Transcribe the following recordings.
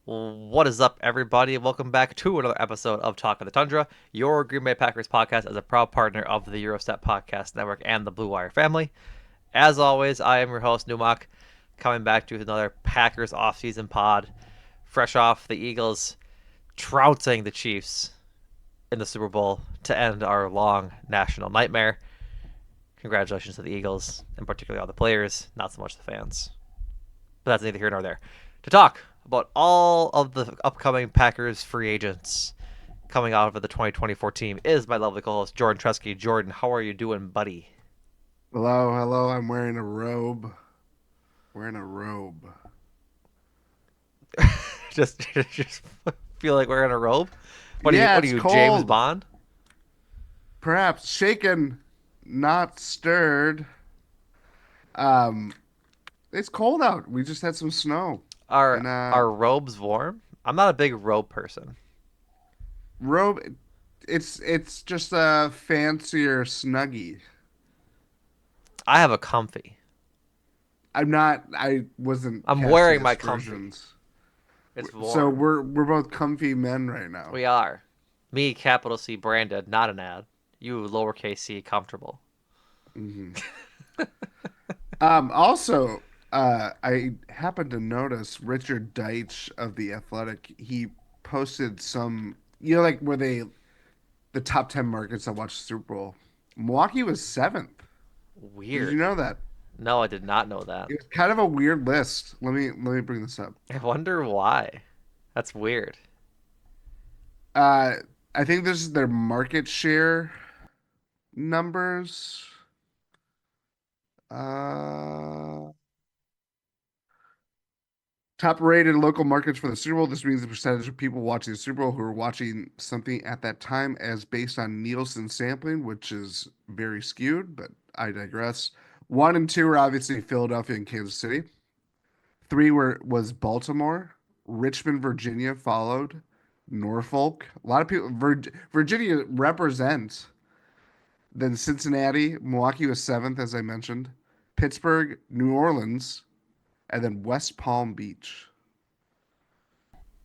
What is up, everybody? Welcome back to another episode of Talk of the Tundra, your Green Bay Packers podcast as a proud partner of the Eurostep Podcast Network and the Blue Wire family. As always, I am your host, Numac, coming back to another Packers offseason pod, fresh off the Eagles trouncing the Chiefs in the Super Bowl to end our long national nightmare. Congratulations to the Eagles, and particularly all the players, not so much the fans. But that's neither here nor there. To talk about all of the upcoming Packers free agents coming out of the 2024 team is my lovely co-host Jordan Tresky. Jordan, how are you doing, buddy? Hello, hello. I'm wearing a robe. Wearing a robe. just feel like we're in a robe. What are you? Yeah, What are it's you, James cold. Bond? Perhaps shaken, not stirred. Um, it's cold out. We just had some snow. Are And are robes warm? I'm not a big robe person. robe it's just a fancier snuggie. I have a comfy. I wasn't I'm wearing my castiest comfy. versions. It's So warm. we're both comfy men right now. We are. Me, capital C, branded, not an ad. You, lowercase c, comfortable. hmm Also, I happened to notice Richard Deitch of The Athletic. He posted some, like where the top 10 markets that watch the Super Bowl. Milwaukee was seventh. Did you Weird. know that? No, I did not know that. It was kind of a weird list. Let me bring this up. I wonder why. That's weird. Uh, I think this is their market share numbers. Uh, Top rated local markets for the Super Bowl. This means the percentage of people watching the Super Bowl who are watching something at that time as based on Nielsen sampling, which is very skewed, but I digress. One and two are obviously Philadelphia and Kansas City. Three was Baltimore. Richmond, Virginia followed. Norfolk. A lot of people Virginia represents. Then Cincinnati. Milwaukee was seventh, as I mentioned. Pittsburgh, New Orleans, and then West Palm Beach.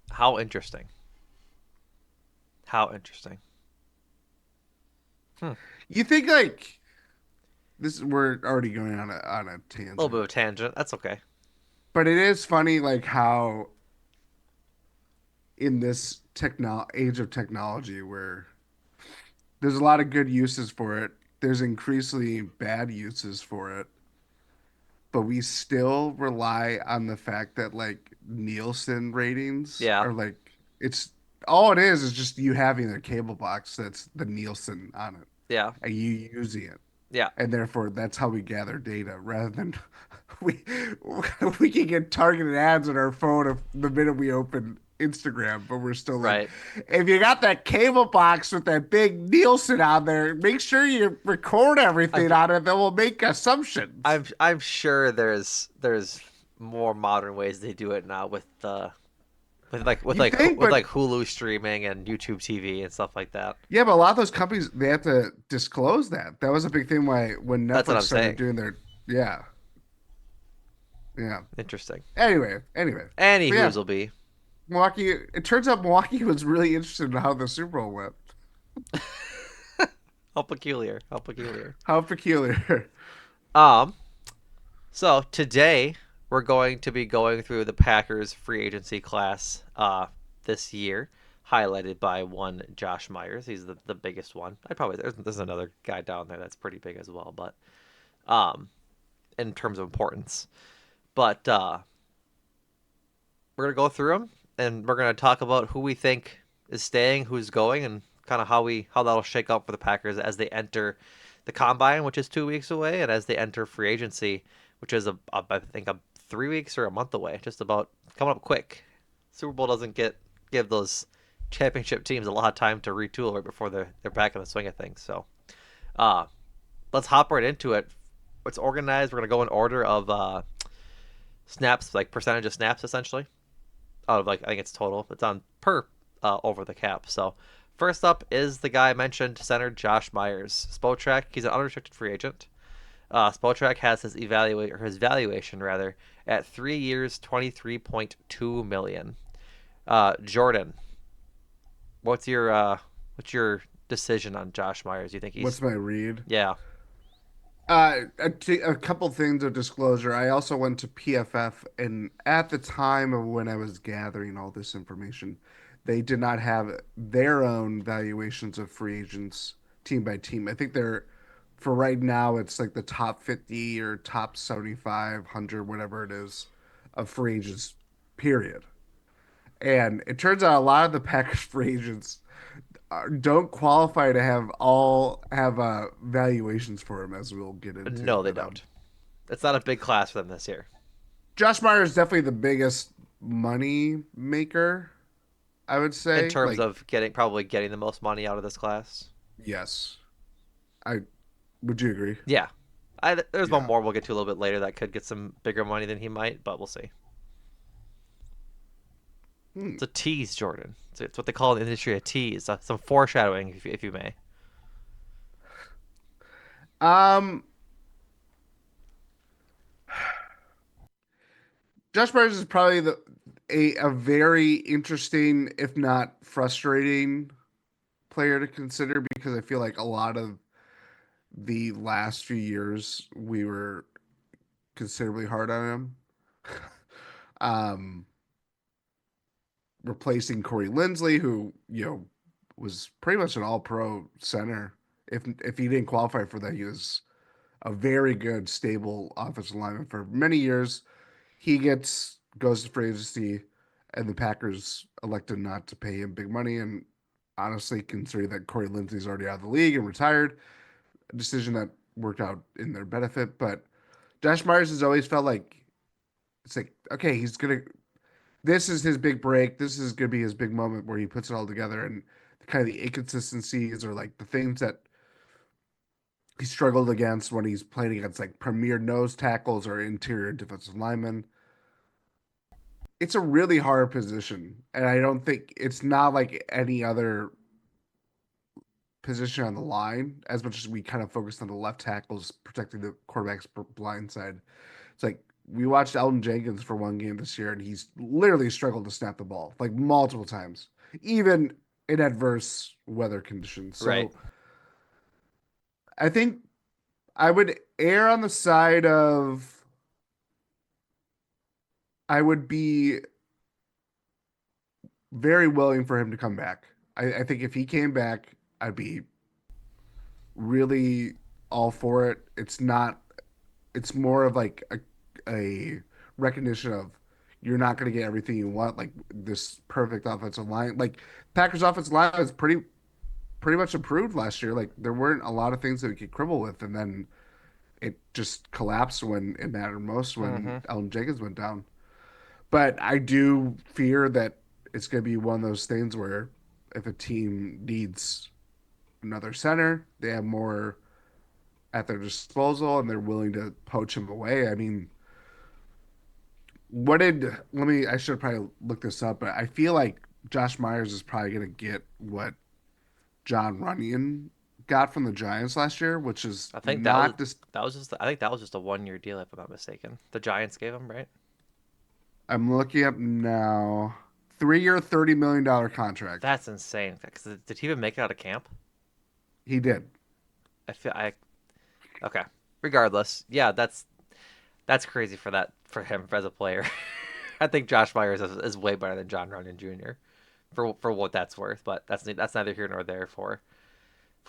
How interesting. How interesting. Hmm. A You think like this? We're already going on a little bit tangent, of a tangent. That's okay. but it is funny like how in this techno age of technology where there's a lot of good uses for it, there's increasingly bad uses for it, but we still rely on the fact that like Nielsen ratings Yeah. are like it's all it is just you having a cable box that's the Nielsen on it Yeah. and you using it. Yeah. And therefore that's how we gather data rather than we we can get targeted ads on our phone if the minute we open Instagram, but we're still like, Right. if you got that cable box with that big Nielsen on there, make sure you record I'm everything on it. Then we'll make assumptions. I'm sure there's more modern ways they do it now with You think, with but like Hulu streaming and YouTube TV and stuff like that. yeah, but a lot of those companies they have to disclose that. That was a big thing why when That's what Netflix I'm started saying. doing their yeah yeah. Interesting. Anyway, Any but yeah, who's will be. Milwaukee. It turns out Milwaukee was really interested in how the Super Bowl went. How peculiar. How peculiar. How peculiar. Um, so today we're going to be going through the Packers free agency class this year, highlighted by one Josh Myers. He's the biggest one. I probably there's another guy down there that's pretty big as well, but um in terms of importance. But we're gonna go through them and we're gonna talk about who we think is staying, who's going, and kind of how that'll shake out for the Packers as they enter the combine, which is 2 weeks away, and as they enter free agency, which is I think 3 weeks or a month away, just about coming up quick. Super Bowl doesn't give those championship teams a lot of time to retool right before they're back in the swing of things. So, uh, let's hop right into it. It's organized. We're gonna go in order of snaps, like percentage of snaps, essentially. Out of like I think it's total. It's on per over the cap. So first up is the guy I mentioned, center Josh Myers. Spotrac, he's an unrestricted free agent. Spotrac has his valuation rather at 3 years, 23.2 million. Jordan, what's your decision on Josh Myers? You think he's What's my read? yeah, A couple things of disclosure. I also went to PFF, and at the time of when I was gathering all this information, they did not have their own valuations of free agents team by team. I think they're, for right now, it's like the top 50 or top 75, 100, whatever it is, of free agents, period. And it turns out a lot of the Packers free agents don't qualify to have valuations for him, as we'll get into. no, they But don't. It's not a big class for them this year Josh Meyer is definitely the biggest money maker, I would in say. terms Like, of probably getting the most money out of this class. yes, I would you agree? Yeah, there's one Yeah. more we'll get to a little bit later that could get some bigger money than he might, but we'll see. Hmm. It's a tease, Jordan. It's what they call in the industry a tease, some foreshadowing, if you may. Um, Josh Myers is probably a very interesting, if not frustrating, player to consider because I feel like a lot of the last few years we were considerably hard on him. um, Replacing Corey Linsley, who was pretty much an All-Pro center. If he didn't qualify for that, he was a very good, stable offensive lineman for many years. He goes to free agency, and the Packers elected not to pay him big money. And honestly, considering that Corey Linsley's already out of the league and retired, a decision that worked out in their benefit. But Josh Myers has always felt like it's like, okay, he's gonna this is his big break. This is gonna be his big moment where he puts it all together, and kind of the inconsistencies or like the things that he struggled against when he's playing against like premier nose tackles or interior defensive linemen. It's a really hard position, and I don't think it's not like any other position on the line as much as we kind of focused on the left tackles protecting the quarterback's blind side. It's like we watched Elton Jenkins for one game this year, and he's literally struggled to snap the ball like multiple times, even in adverse weather conditions. Right. So I think I would err on the side of I would be very willing for him to come back. I think if he came back, I'd be really all for it. It's more of like a recognition of you're not going to get everything you want, like this perfect offensive line. Like Packers offensive line was pretty much improved last year. Like there weren't a lot of things that we could quibble with, and then it just collapsed when it mattered most when Mm-hmm. Elton Jenkins went down. But I do fear that it's going to be one of those things where if a team needs another center, they have more at their disposal and they're willing to poach him away. I mean, I should probably look this up, but I feel like Josh Myers is probably going to get what John Runyon got from the Giants last year, which is I think that was not this. that was just I think that was just a 1 year deal if I'm not mistaken. The Giants gave him right. I'm looking up now. 3 year, $30 million contract. That's insane. Did he even make it out of camp? He did. I feel I okay. Regardless, yeah, that's crazy for him as a player. I think Josh Myers is way better than John Runyon Jr. for what that's worth, but that's neither here nor there for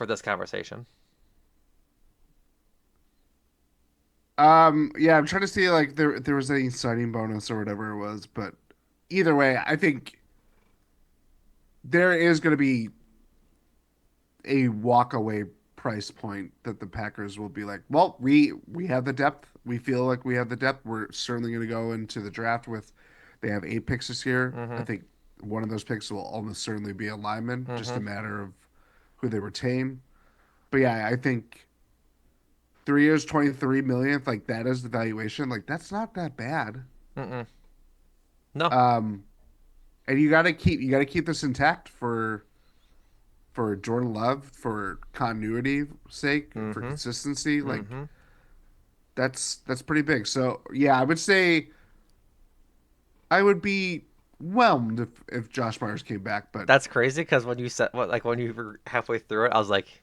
this conversation. Yeah, I'm trying to see like there was any signing bonus or whatever it was, but either way, I think there is going to be a walk away price point that the Packers will be like, well, we have the depth. We feel like we have the depth. We're certainly going to go into the draft with. They have 8 picks this year. I Mm-hmm. think one of those picks will almost certainly be a lineman, just Mm-hmm. a matter of who they retain. But yeah, I think 3 years, 23 million. Like that is the valuation. Like that's not that bad. Mm-mm. No. Um, and you got to keep this intact for Jordan Love, for continuity sake, for Mm-hmm. consistency. Like Mm-hmm. that's pretty big. So yeah, I would say I would be whelmed if Josh Myers came back, but That's crazy because when you said like when you were halfway through it, I was like,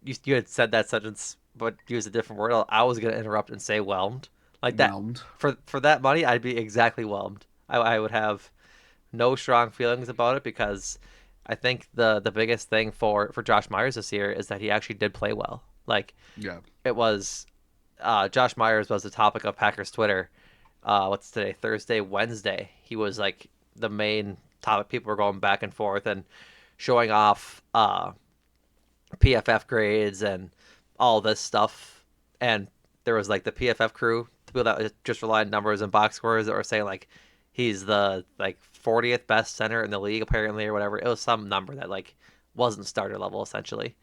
you had said that sentence, but used a different word. I was gonna interrupt and say whelmed, like that. whelmed. For that money, I'd be exactly whelmed. I would have no strong feelings about it because I think the biggest thing for Josh Myers this year is that he actually did play well. Like Yeah. it was Josh Myers was the topic of Packers Twitter. What's today? Thursday, Wednesday. He was like the main topic. People were going back and forth and showing off PFF grades and all this stuff. And there was like the PFF crew, people that just rely on numbers and box scores that were saying like he's the like 40th best center in the league apparently or whatever. It was some number that like wasn't starter level essentially.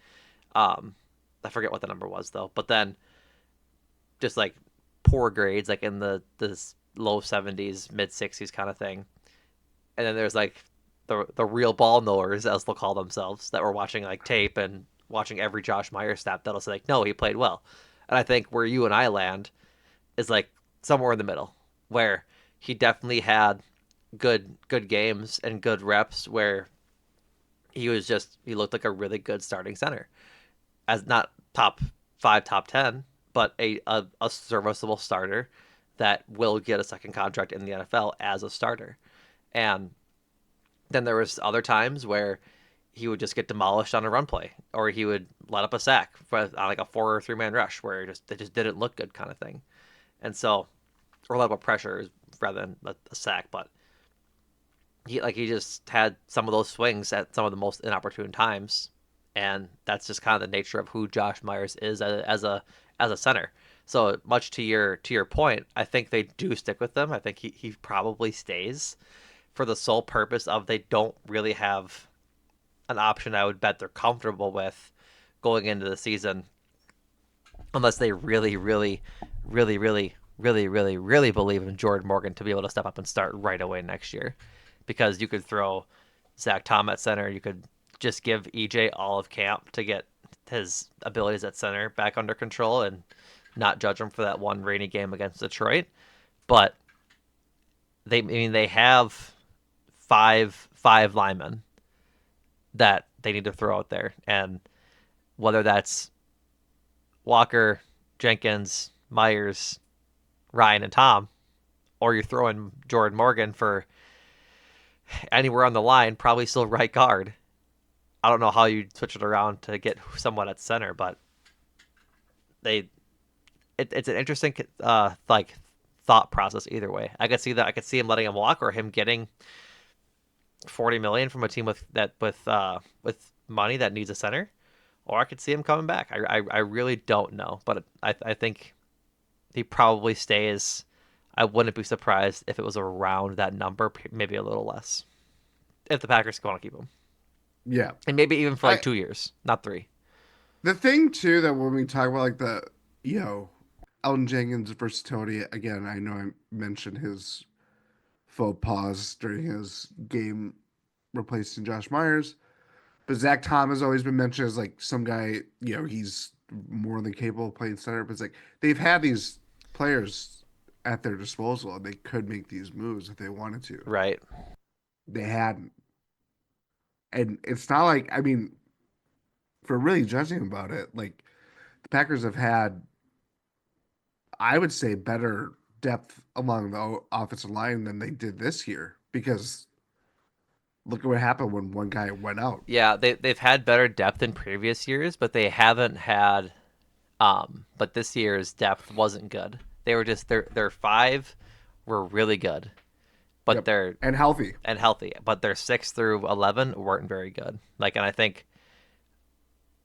Um, I forget what the number was though. But then just like poor grades, like in the low 70s, mid 60s kind of thing. And then there's like the real ball knowers, as they'll call themselves, that were watching like tape and watching every Josh Myers snap that'll say like, no, he played well. And I think where you and I land is like somewhere in the middle, where he definitely had good games and good reps where he looked like a really good starting center as not top five, top 10, but a serviceable starter that will get a second contract in the NFL as a starter. And then there was other times where he would just get demolished on a run play, or he would let up a sack on like a 4 or 3 man rush where it just didn't look good kind of thing. And so, or let up a pressure rather than a sack, but he just had some of those swings at some of the most inopportune times, and that's just kind of the nature of who Josh Myers is as a center. So much to your point, I think they do stick with them. I think he probably stays for the sole purpose of they don't really have an option I would bet they're comfortable with going into the season unless they really believe in Jordan Morgan to be able to step up and start right away next year. Because you could throw Zach Tom at center, you could just give EJ all of camp to get his abilities at center back under control and not judge him for that one rainy game against Detroit. But they have five linemen that they need to throw out there, and whether that's Walker, Jenkins, Myers, Ryan, and Tom, or you're throwing Jordan Morgan for anywhere on the line, probably still right guard. I don't know how you switch it around to get someone at center, but they it's an interesting like thought process either way. I could see that. I could see him letting him walk or him getting 40 million from a team with money that needs a center, or I could see him coming back. I really don't know, but I think he probably stays. I wouldn't be surprised if it was around that number, maybe a little less, if the Packers want to keep him, Yeah. and maybe even for like I 2 years, not three. The thing too that when we talk about like the Elton Jenkins' versatility again, I know I mentioned his faux pas during his game replacing Josh Myers, but Zach Tom has always been mentioned as like some guy, he's more than capable of playing center. But it's like they've had these players at their disposal and they could make these moves if they wanted to. Right. They hadn't. And it's not like, I mean, for really judging about it, like the Packers have had, I would say, better depth along the offensive line than they did this year because look at what happened when one guy went out. Yeah, they've had better depth in previous years, but they haven't had but this year's depth wasn't good. They were just their five were really good, but Yep. they're And healthy. and healthy, but their 6 through 11 weren't very good. Like, and I think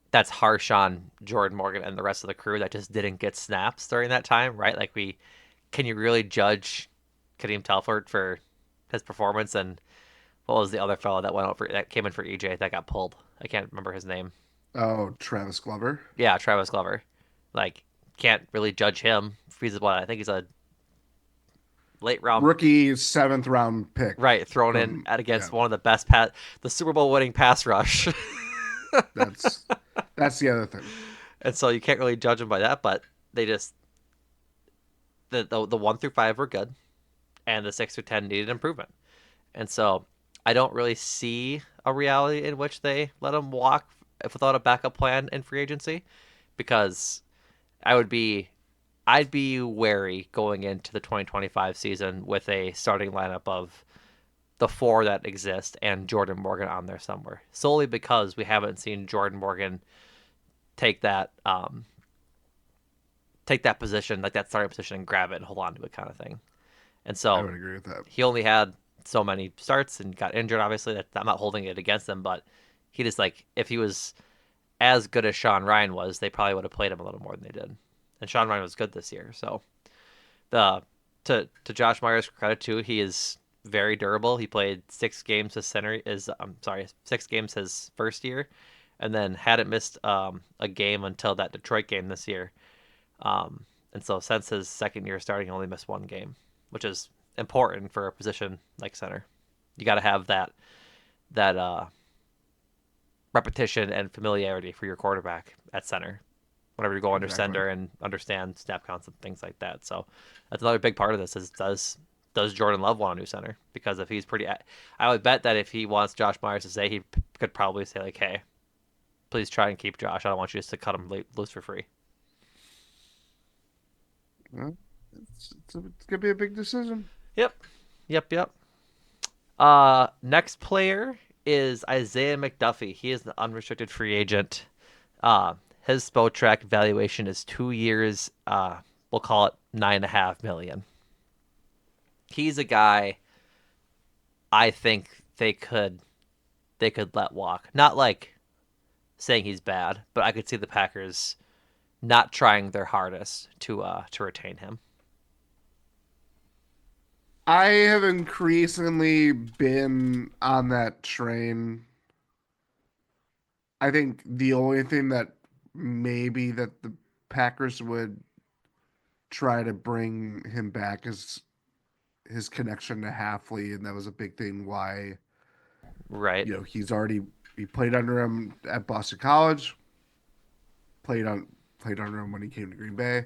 that's harsh on Jordan Morgan and the rest of the crew that just didn't get snaps during that time, right? Like, can you really judge Kadeem Telford for his performance? And what was the other fellow that went out for that came in for EJ that got pulled? I can't remember his name. Oh, Travis Glover. Yeah, Travis Glover. Like, can't really judge him. He's what I think he's a late round, Rookie seventh round pick right? Thrown in from, at yeah, against one of the best the Super Bowl winning pass rush, that's that's the other thing. and so you can't really judge him by that. But they just the 1 through 5 were good, and the 6 through 10 needed improvement. And so I don't really see a reality in which they let him walk without a backup plan in free agency because I would be I'd be wary going into the 2025 season with a starting lineup of the four that exist and Jordan Morgan on there somewhere, solely because we haven't seen Jordan Morgan take that take that position, like that starting position, and grab it and hold on to it, kind of thing. And I so would agree with that. he only had so many starts and got injured. Obviously, that I'm not holding it against him, but he just like if he was as good as Sean Ryan was, they probably would have played him a little more than they did. And Sean Ryan was good this year, so the to Josh Myers' credit too, he is very durable. He played 6 games as center. Is I'm sorry, 6 games his first year, and then hadn't missed a game until that Detroit game this year. And so since his second year starting, he only missed 1 game, which is important for a position like center. You got to have that repetition and familiarity for your quarterback at center whenever you go under Exactly. center and understand snap counts and things like that. So that's another big part of this is does Jordan Love want a new center? Because if he's pretty, I would bet that if he wants Josh Myers to stay, he could probably say like, "Hey, please try and keep Josh. I don't want you just to cut him loose for free." Well, it's gonna be a big decision. Yep, yep. Next player is Isaiah McDuffie. He is an unrestricted free agent. His Spotrac valuation is 2 years. We'll call it 9.5 million. He's a guy I think they could let walk. Not like saying he's bad, but I could see the Packers not trying their hardest to retain him. I have increasingly been on that train. I think the only thing that maybe that the Packers would try to bring him back is his connection to Halfley, and that was a big thing why, Right. he played under him at Boston College, played on played under him when he came to Green Bay.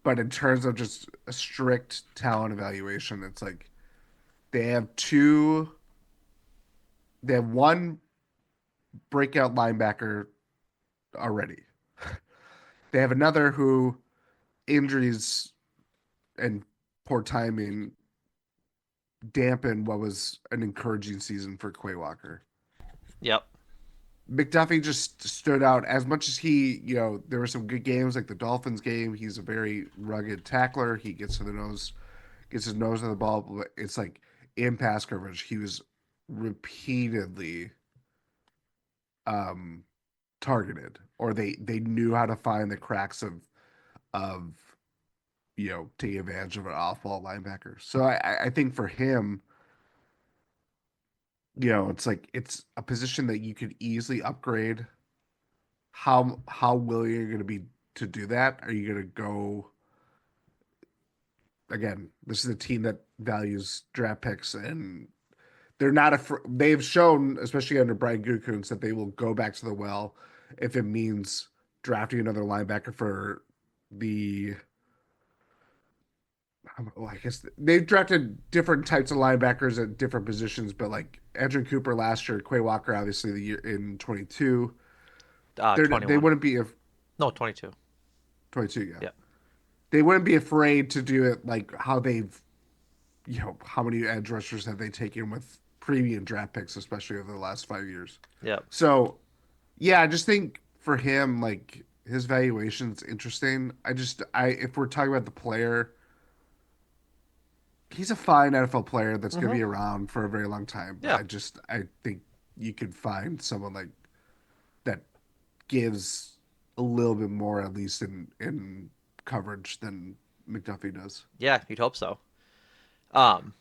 But in terms of just a strict talent evaluation, it's like they have two they have one breakout linebacker already. They have another who injuries and poor timing dampen what was an encouraging season for Quay Walker. Yep. McDuffie just stood out as much as there were some good games like the Dolphins game. He's a very rugged tackler. He gets his nose on the ball. But it's like in pass coverage, he was repeatedly um, targeted, or they knew how to find the cracks of taking advantage of an off ball linebacker. So I think for him, it's like it's a position that you could easily upgrade. How willing are you going to be to do that? Are you going to go again? This is a team that values draft picks, and they're not they've shown, especially under Brian Gutekunst, that they will go back to the well if it means drafting another linebacker for the well, I guess they've drafted different types of linebackers at different positions, but like Edgerrin Cooper last year, Quay Walker obviously the year in 22. They 21. wouldn't be if No, 22. 22, yeah. Yep. They wouldn't be afraid to do it like how how many edge rushers have they taken with premium draft picks, especially over the last 5 years. Yep. So yeah, I just think for him, like his valuation's interesting. I if we're talking about the player, he's a fine NFL player that's going to Mhm. be around for a very long time. But Yeah. I think you could find someone like that gives a little bit more, at least in coverage, than McDuffie does. Yeah. You'd hope so. Um,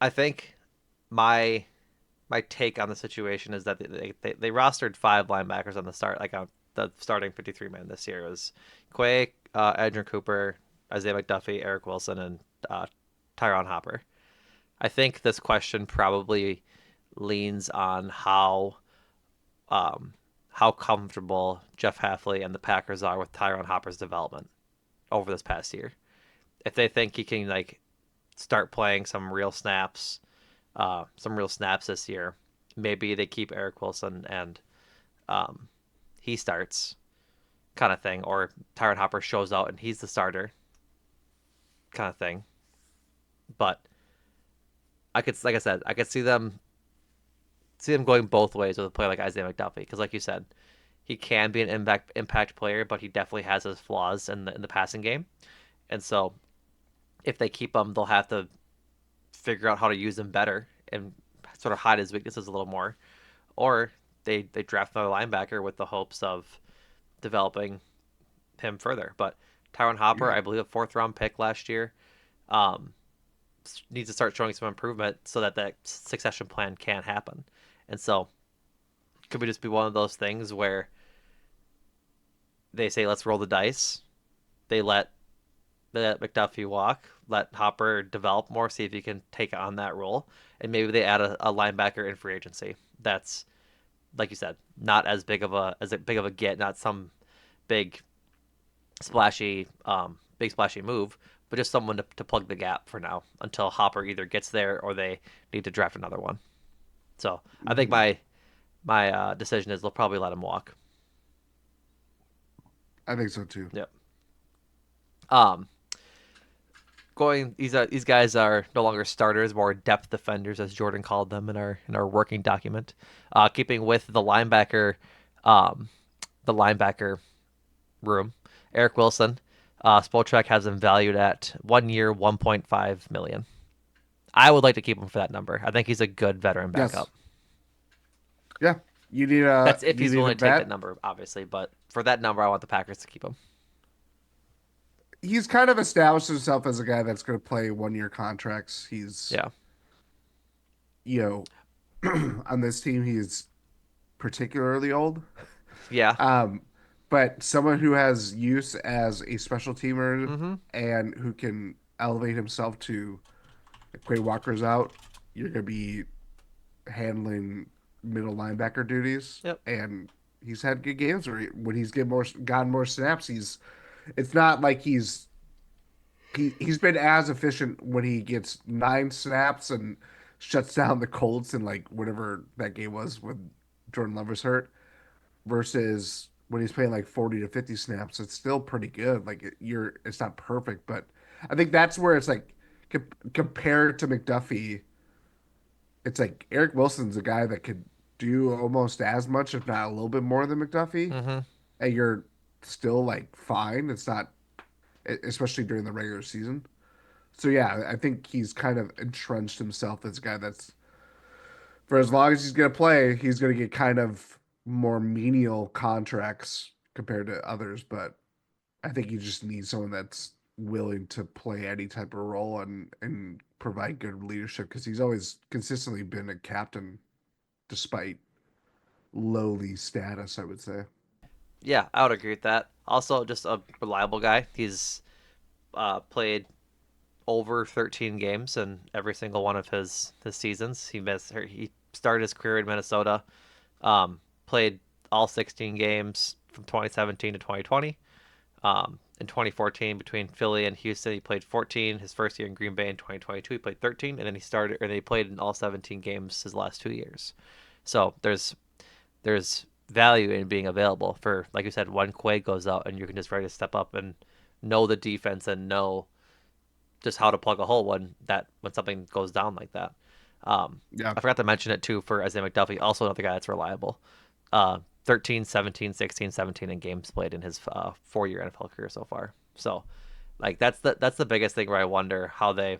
I think my my take on the situation is that they rostered 5 linebackers on the start, like on the starting 53 man this year. It was Quay, Edgerrin Cooper, Isaiah McDuffie, Eric Wilson, and Tyron Hopper. I think this question probably leans on um, how comfortable Jeff Halfley and the Packers are with Tyron Hopper's development over this past year. If they think he can like start playing some real snaps, some real snaps this year. Maybe they keep Eric Wilson and um, he starts kind of thing, or Tyron Hopper shows out and he's the starter kind of thing. But I could, like I said, I could see them going both ways with a player like Isaiah McDuffie because, like you said, he can be an impact player, but he definitely has his flaws in the passing game. And so if they keep him, they'll have to figure out how to use him better and sort of hide his weaknesses a little more. Or they draft another linebacker with the hopes of developing him further. But Tyron Hopper, Yeah. I believe a fourth round pick last year, um, needs to start showing some improvement so that that succession plan can happen. And so could we just be one of those things where they say let's roll the dice, they let McDuffie walk, let Hopper develop more, see if he can take on that role, and maybe they add a linebacker in free agency. That's like you said, not as big of a get, not some big splashy move, but just someone to plug the gap for now until Hopper either gets there or they need to draft another one. So I think Hmm. my decision is they'll probably let him walk. I think so too. Yep. Um, these guys are no longer starters, more depth defenders, as Jordan called them in our working document. Keeping with um, the linebacker room, Eric Wilson. Spotrac has him valued at 1 year, 1.5 million. I would like to keep him for that number. I think he's a good veteran Yes. backup. Yeah. You need a That's if you he's need a willing to take that vet. number, obviously. But for that number, I want the Packers to keep him. He's kind of established himself as a guy that's going to play 1 year contracts. He's, Yeah, you on this team, he's particularly old. yeah, Um, but someone who has use as a special teamer mm-hmm, and who can elevate himself to Quay Walker's out, you're going to be handling middle linebacker duties. yep, And he's had good games when he's gotten more snaps. It's not like he's been as efficient when he gets 9 snaps and shuts down the Colts in like whatever that game was when Jordan Love was hurt versus when he's playing like 40 to 50 snaps. It's still pretty good. Like it's not perfect, but I think that's where it's like compared to McDuffie, it's like Eric Wilson's a guy that could do almost as much, if not a little bit more than McDuffie, mm-hmm. and you're still like fine. It's not, especially during the regular season. So yeah, I think he's kind of entrenched himself as a guy that's for as long as he's gonna play, he's gonna get kind of more menial contracts compared to others. But I think you just need someone that's willing to play any type of role and provide good leadership because he's always consistently been a captain despite lowly status, I would say. Yeah, I would agree with that. Also, just a reliable guy. He's played over 13 games in every single one of his seasons. He started his career in Minnesota, played all 16 games from 2017 to 2020. In 2014, between Philly and Houston, he played 14. His first year in Green Bay in 2022, he played 13, and then he played in all 17 games his last 2 years. So there's value in being available for, like you said, when Quay goes out, and you can just ready to step up and know the defense and know just how to plug a hole when something goes down like that. Yeah. I forgot to mention it too for Isaiah McDuffie, also another guy that's reliable. 13, 17, 16, 17 in games played in his 4 year NFL career so far. So, like that's the biggest thing where I wonder how they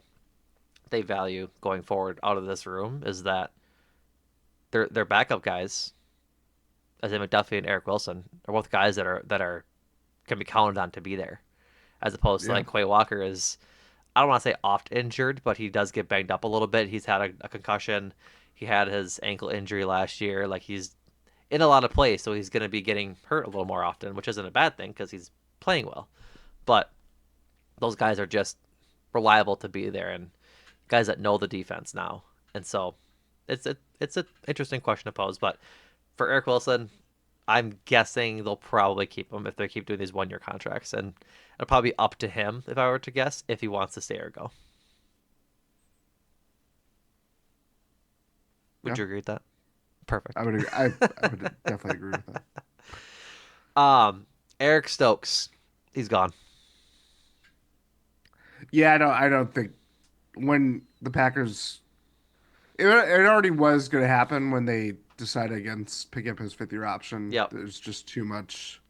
value going forward out of this room is that their backup guys, Isaiah McDuffie and Eric Wilson, are both guys that are can be counted on to be there, as opposed to Yeah. like Quay Walker is I don't want to say oft injured, but he does get banged up a little bit. He's had a concussion. He had his ankle injury last year. Like he's in a lot of plays, so he's going to be getting hurt a little more often, which isn't a bad thing because he's playing well. But those guys are just reliable to be there and guys that know the defense now. And so it's an interesting question to pose. But for Eric Wilson, I'm guessing they'll probably keep him if they keep doing these 1 year contracts, and it'll probably be up to him if I were to guess if he wants to stay or go. Would Yeah, you agree with that? Perfect. I would agree. I would definitely agree with that. Um, Eric Stokes, he's gone. Yeah, I don't think when the Packers it already was going to happen when they decided against picking up his fifth year option. Yep. There's just too much.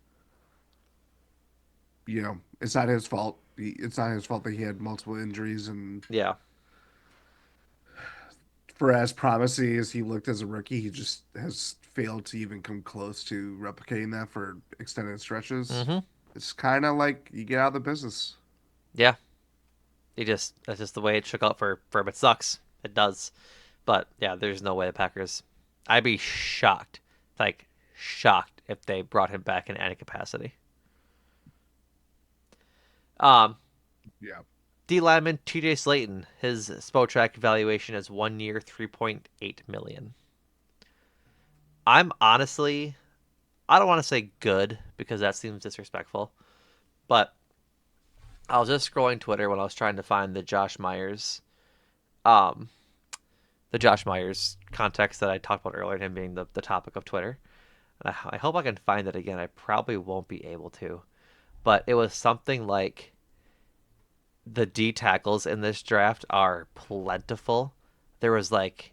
It's not his fault. It's not his fault that he had multiple injuries, and Yeah. for as promising as he looked as a rookie, he just has failed to even come close to replicating that for extended stretches. Mm-hmm. It's kind of like you get out of the business. Yeah. He just that's just the way it shook out for him. It sucks. It does. But yeah, there's no way the Packers. I'd be shocked, like shocked, if they brought him back in any capacity. Um, Yeah. D lineman T.J. Slayton, his Spotrac evaluation is 1 year, 3.8 million. I'm honestly, I don't want to say good because that seems disrespectful, but I was just scrolling Twitter when I was trying to find um, the Josh Myers context that I talked about earlier, him being the topic of Twitter. And I hope I can find it again. I probably won't be able to, but it was something like the D tackles in this draft are plentiful. There was like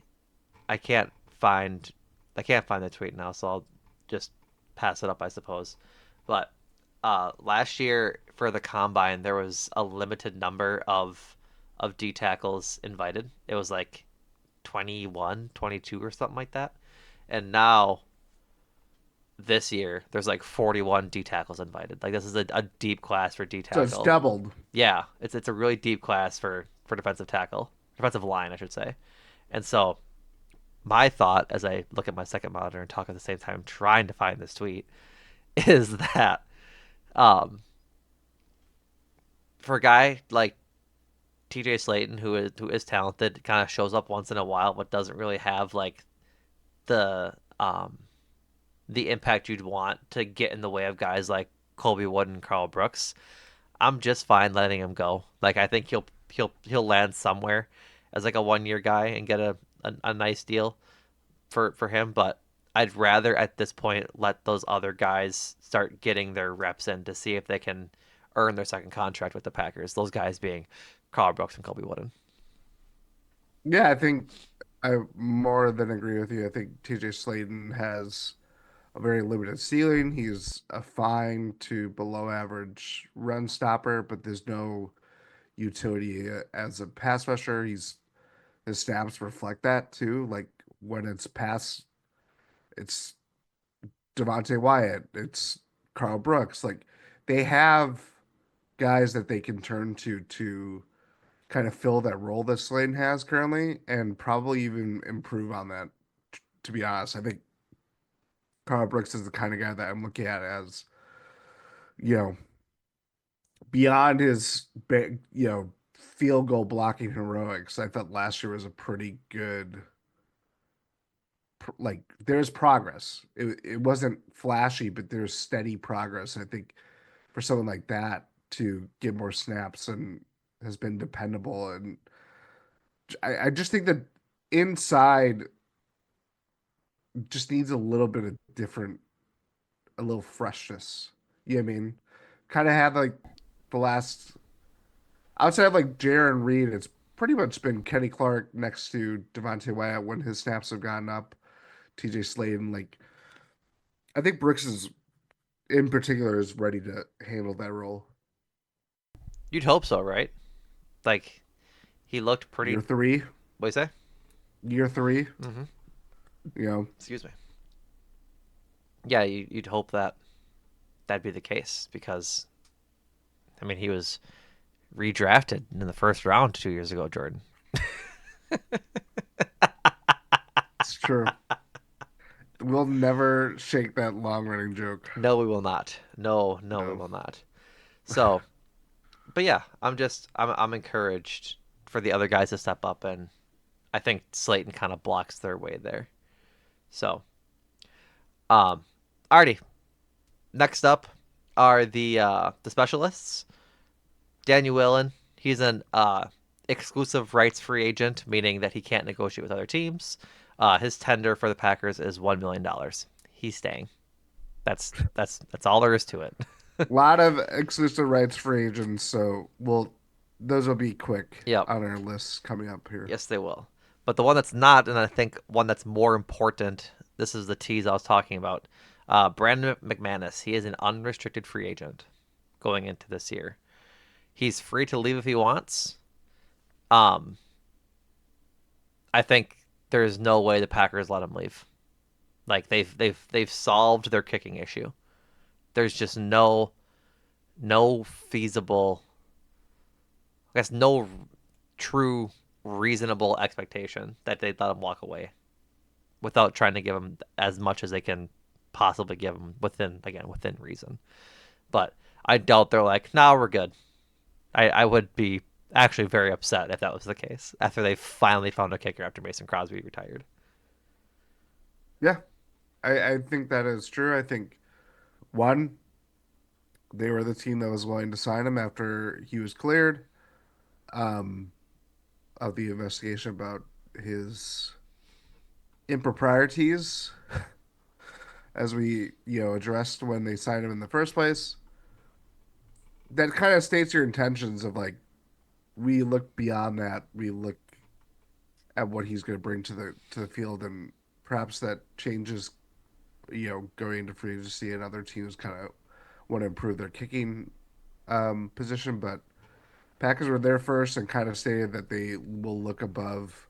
I can't find I can't find the tweet now, so I'll just pass it up, I suppose. But last year for the combine, there was a limited number of D tackles invited. It was like 21, 22, or something like that. And now this year, there's like 41 D tackles invited. Like this is a deep class for D So it's tackle. doubled. Yeah, it's a really deep class for defensive tackle, defensive line, I should say. And so my thought as I look at my second monitor and talk at the same time trying to find this tweet is that um, for a guy like TJ Slayton who is talented, kind of shows up once in a while but doesn't really have like the um, the impact you'd want to get in the way of guys like Colby Wood and Carl Brooks. I'm just fine letting him go. Like I think he'll land somewhere as like a 1 year guy and get a nice deal for him, but I'd rather at this point let those other guys start getting their reps in to see if they can earn their second contract with the Packers. Those guys being Carl Brooks and Colby Wooden. Yeah, I think I more than agree with you. I think TJ Slayton has a very limited ceiling. He's a fine to below average run stopper, but there's no utility as a pass rusher. His snaps reflect that too. Like when it's pass, it's Devontae Wyatt, it's Carl Brooks. Like they have guys that they can turn to kind of fill that role that Slayton has currently, and probably even improve on that. To be honest, I think Carl Brooks is the kind of guy that I'm looking at as you know beyond his field goal blocking heroics. I thought last year was a pretty good. Like there's progress. It wasn't flashy, but there's steady progress. I think for someone like that to get more snaps and has been dependable, and I just think that inside just needs a little bit of different, a little freshness. You know what I mean? Kind of had like the last outside of like Jaron Reed, it's pretty much been Kenny Clark next to Devontae Wyatt when his snaps have gone up. TJ Slayton, like I think Brooks is in particular is ready to handle that role. You'd hope so, right? Like he looked Year pretty. three, What do you say? year three, Mm-hmm. you know, Excuse me. Yeah, you'd hope that that'd be the case because I mean he was redrafted in the first round 2 years ago, Jordan. it's true. We'll never shake that long running joke. No, we will not. No, no, we No. will not. So, but yeah, I'm encouraged for the other guys to step up, and I think Slayton kind of blocks their way there. So, um, alrighty. Next up are the specialists. Daniel Whelan, he's an exclusive rights free agent, meaning that he can't negotiate with other teams. His tender for the Packers is $1 million. He's staying. That's all there is to it. A lot of exclusive rights free agents, so those will be quick Yep. on our list coming up here. Yes, they will. But the one that's not, and I think one that's more important, this is the tease I was talking about. Brandon McManus. He is an unrestricted free agent going into this year. He's free to leave if he wants. Um, I think there's no way the Packers let him leave. Like they've solved their kicking issue. There's just no feasible, I guess no true reasonable expectation that they'd let him walk away without trying to give him as much as they can possibly give him within reason. But I doubt they're like, nah, we're good. I would be actually very upset if that was the case after they finally found a kicker after Mason Crosby retired. Yeah, I think that is true. I think one, they were the team that was willing to sign him after he was cleared um, of the investigation about his improprieties, as we addressed when they signed him in the first place. That kind of states your intentions of like we look beyond that. We look at what he's going to bring to the field, and perhaps that changes. Going into free agency and other teams kind of want to improve their kicking position, but Packers were there first and kind of stated that they will look above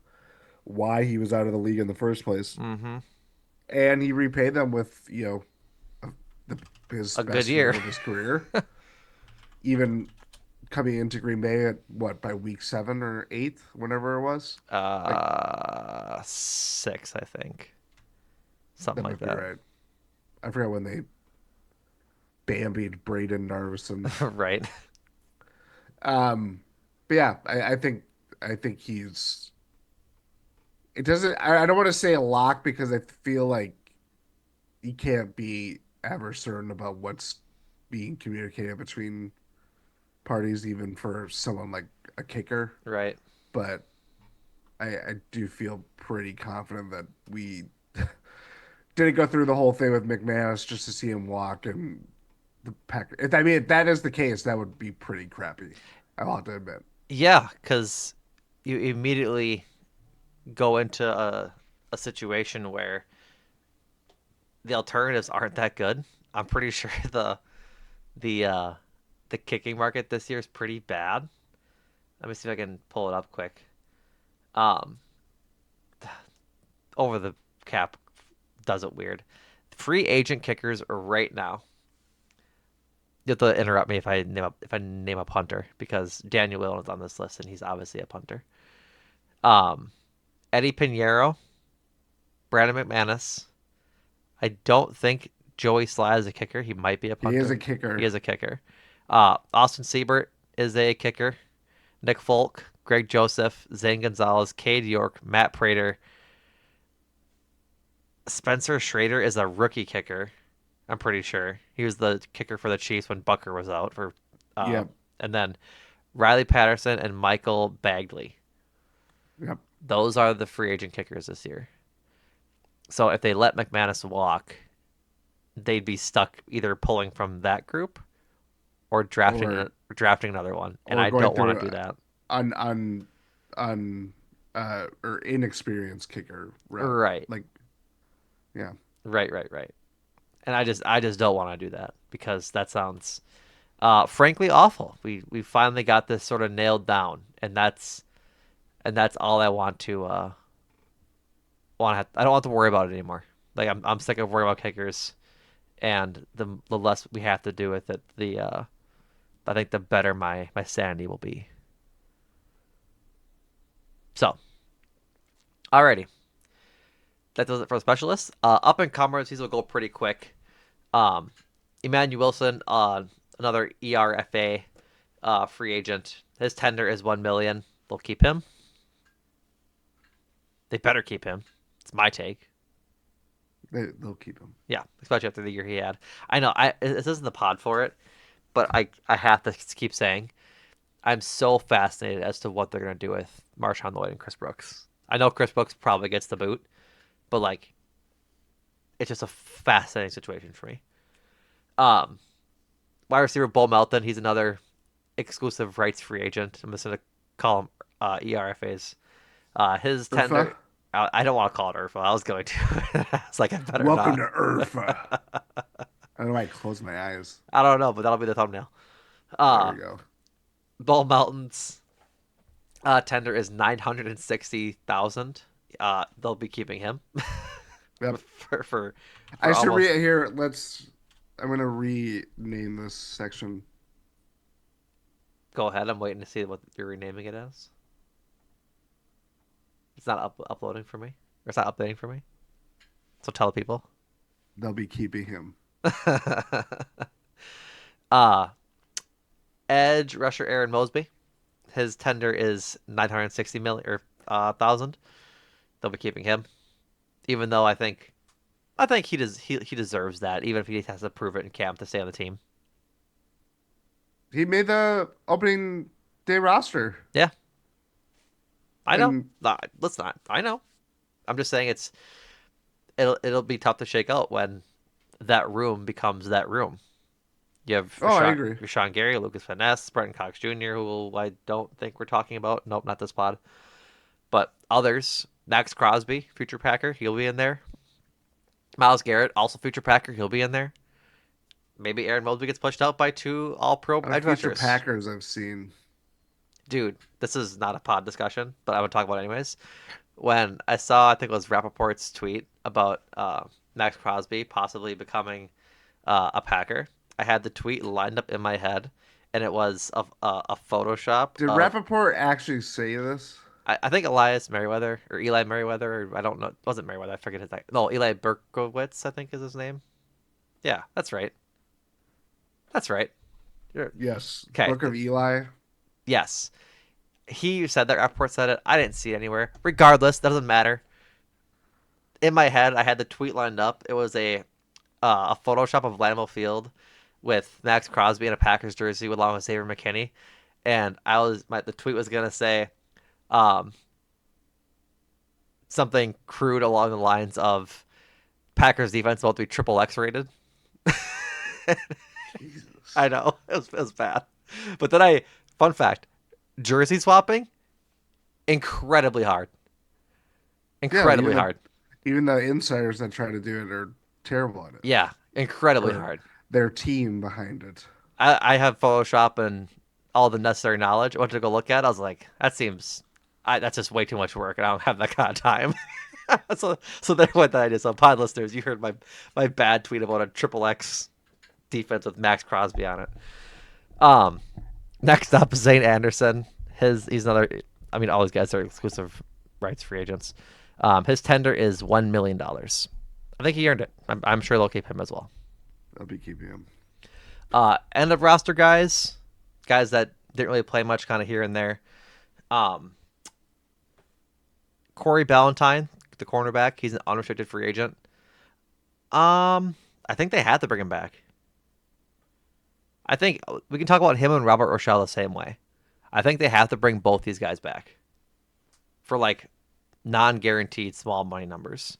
why he was out of the league in the first place, Mm-hmm. and he repaid them with the, his A good best year. year of his career, even coming into Green Bay at what by week 7 or 8, whenever it was. Like 6, I think, something that like might be that. right. I forgot when they bambied Braden Narvison. Right. Um, but yeah, I think he's. It doesn't. I don't want to say a lock because I feel like you can't be ever certain about what's being communicated between parties, even for someone like a kicker. Right. But I do feel pretty confident that we didn't go through the whole thing with McManus just to see him walk and the Packers. I mean, if that is the case, that would be pretty crappy. I'll have to admit. Yeah, because you immediately go into a situation where the alternatives aren't that good. I'm pretty sure the uh, the kicking market this year is pretty bad. Let me see if I can pull it up quick. Um, over the cap does it weird. Free agent kickers are right now. You have to interrupt me if I name a punter because Daniel Whelan is on this list and he's obviously a punter. Um, Eddie Pinheiro, Brandon McManus. I don't think Joey Sly is a kicker. He might be a He is a punter. He kicker. is a kicker. Austin Siebert is a kicker. Nick Folk, Greg Joseph, Zane Gonzalez, Cade York, Matt Prater. Spencer Schrader is a rookie kicker. I'm pretty sure he was the kicker for the Chiefs when Bucker was out for, uh, Yep. and then Riley Patterson and Michael Bagley. Yep. Those are the free agent kickers this year. So if they let McManus walk, they'd be stuck either pulling from that group or Or drafting another one, and or I going don't through want to do that. on on on or inexperienced kicker route. Right, Like yeah. right. And I just don't want to do that because that sounds, frankly, awful. We finally got this sort of nailed down, and that's all I want to I don't want to worry about it anymore. Like I'm sick of worrying about kickers, and the less we have to do with it, the I think the better my sanity will be. So, alrighty, that does it for the specialists. Up and comers, these will go pretty quick. Um, Emmanuel Wilson, another ERFA free agent. His tender is 1 million. They'll keep him. They better keep him. It's my take. They'll keep him. Yeah, especially after the year he had. I know this isn't the pod for it, but I have to keep saying I'm so fascinated as to what they're gonna do with Marshawn Lloyd and Chris Brooks. I know Chris Brooks probably gets the boot, but like it's just a fascinating situation for me. Um, Wide receiver Bull Melton, he's another exclusive rights free agent. I'm just gonna call him ERFAs. His Urfa. tender, I don't want to call it Urfa. I was going to. It's like I better Welcome not. to Urfa. I don't know why I close my eyes. I don't know, but that'll be the thumbnail. There Uh, we go. Bull Melton's tender is 960,000. They'll be keeping him Yep. for I should almost. read it here. I'm gonna rename this section. Go ahead. I'm waiting to see what you're renaming it as. It's not uploading for me, or it's not updating for me. So tell the people. They'll be keeping him. uh Edge rusher Aaron Mosby. His tender is 960 million or thousand. They'll be keeping him, even though I think he deserves that, even if he has to prove it in camp to stay on the team. He made the opening day roster, Yeah, I know. and Let's not. I know. I'm just saying it'll be tough to shake out when that room becomes that room. You have oh, I agree. Rashawn Gary, Lucas Van Ness, Brenton Cox Jr., who I don't think we're talking about. Nope, not this pod. But others, Max Crosby, future Packer, he'll be in there. Miles Garrett, also future Packer, he'll be in there. Maybe Aaron Mosby gets pushed out by two All-Pro edge Future rushers. Packers I've seen. Dude, this is not a pod discussion, but I would talk about it anyways. When I saw, I think it was Rappaport's tweet about Max Crosby possibly becoming a Packer, I had the tweet lined up in my head, and it was a Photoshop Did of Rappaport actually say this? I think Elias Merriweather or Eli Merriweather, or I don't know, it wasn't Merriweather. I forget his name. No, Eli Berkowitz, I think is his name. Yeah, that's right. That's right. Yes. Okay. Book of Eli. Yes, he said that. Rapport said it. I didn't see it anywhere. Regardless, that doesn't matter. In my head, I had the tweet lined up. It was a Photoshop of Lambeau Field with Max Crosby in a Packers jersey along with Xavier McKinney, and the tweet was gonna say um, something crude along the lines of Packers defense about to be triple X rated. I Jesus. know it was bad, but then fun fact, jersey swapping incredibly hard, Yeah, incredibly hard. even the insiders that try to do it are terrible at it. Yeah, incredibly Or hard. their team behind it. I have Photoshop and all the necessary knowledge. I went to go look at it. I was like, that's just way too much work, and I don't have that kind of time. So there went that idea. So pod listeners, you heard my bad tweet about a triple X defense with Max Crosby on it. Um, Next up, Zane Anderson. He's another. I mean, all these guys are exclusive rights free agents. His tender is $1 million. I think he earned it. I'm sure they'll keep him as well. I'll be keeping him. End of roster guys that didn't really play much, kind of here and there. Um, Corey Ballantyne, the cornerback, he's an unrestricted free agent. I think they had to bring him back. I think we can talk about him and Robert Rochelle the same way. I think they have to bring both these guys back for like non-guaranteed small money numbers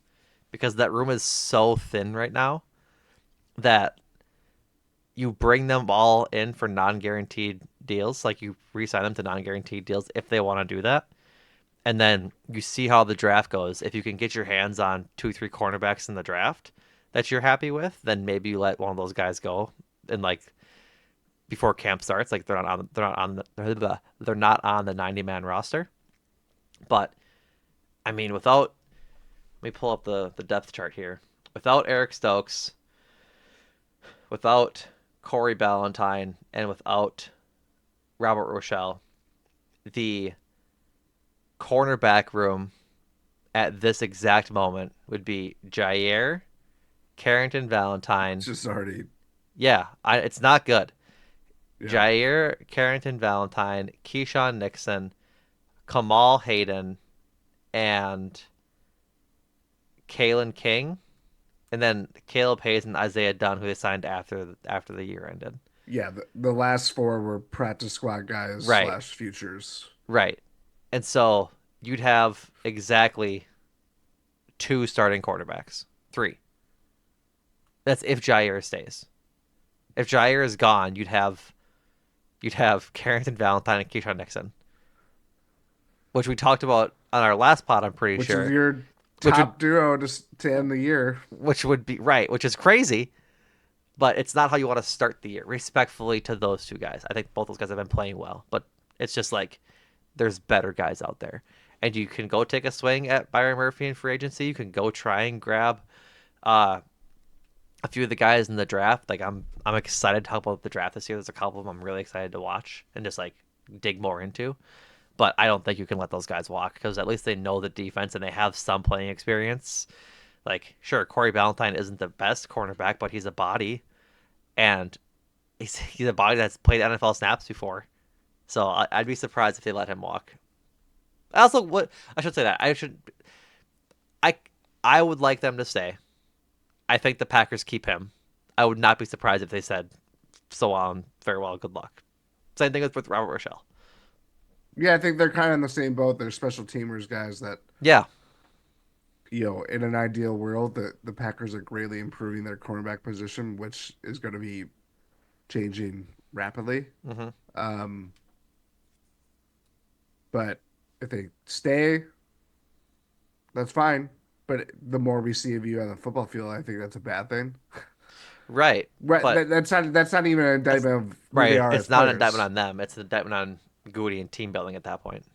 because that room is so thin right now that you bring them all in for non-guaranteed deals, like you re-sign them to non-guaranteed deals if they want to do that, and then you see how the draft goes. If you can get your hands on 2, 3 cornerbacks in the draft that you're happy with, then maybe you let one of those guys go and like before camp starts, like they're not on the 90-man roster. But I mean, let me pull up the depth chart here. Without Eric Stokes, without Corey Ballantyne, and without Robert Rochelle, the cornerback room at this exact moment would be Jair, Carrington It's Valentine. just already, Yeah, it's not good. yeah. Jair, Carrington Valentine, Keyshawn Nixon, Kamal Hayden, and Kalen King, and then Caleb Hayes and Isaiah Dunn, who they signed after the year ended. Yeah, the last four were practice squad guys Right, slash futures. right. And so you'd have exactly 2 starting quarterbacks. 3. That's if Jair stays. If Jair is gone, you'd have Carrington Valentine and Keyshawn Nixon, which we talked about on our last pod. I'm pretty which is sure, your which would top duo to end the year. which would be right, which is crazy, but it's not how you want to start the year. Respectfully to those 2 guys, I think both those guys have been playing well, but it's just like there's better guys out there, and you can go take a swing at Byron Murphy in free agency. You can go try and grab uh, a few of the guys in the draft. Like I'm excited to talk about the draft this year. There's a couple of them I'm really excited to watch and just like dig more into. But I don't think you can let those guys walk because at least they know the defense and they have some playing experience. Like, sure, Corey Ballantyne isn't the best cornerback, but he's a body, and he's a body that's played NFL snaps before. So I'd be surprised if they let him walk. I also what I should say that I I would like them to stay. I think the Packers keep him. I would not be surprised if they said so on, farewell, good luck. Same thing with Robert Rochelle. Yeah, I think they're kind of in the same boat. They're special teamers guys that, Yeah, in an ideal world, the Packers are greatly improving their cornerback position, which is going to be changing rapidly. hmm Um, but if they stay, that's fine. But the more we see of you on the football field, I think that's a bad thing. right. Right, But that's not even an that's indictment of who they right. are as It's not an indictment players on them. It's an indictment on Goody and team building at that point,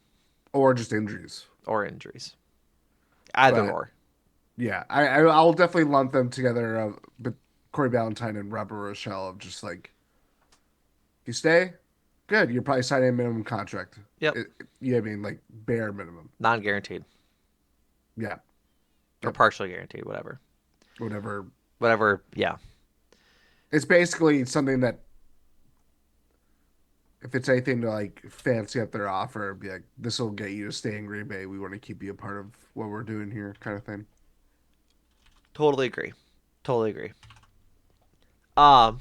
or just injuries. or injuries. Either But or. yeah, I'll definitely lump them together. But Corey Ballantyne and Robert Rochelle of just like you stay, good. You're probably signing a minimum contract. Yep. You know what I mean, like bare minimum. Non-guaranteed Yeah, or yep. partially guaranteed, whatever. Whatever. Whatever. Yeah. It's basically something that if it's anything to like fancy up their offer, be like, this will get you to stay in Green Bay. We want to keep you a part of what we're doing here, kind of thing. Totally agree. Totally agree. Um,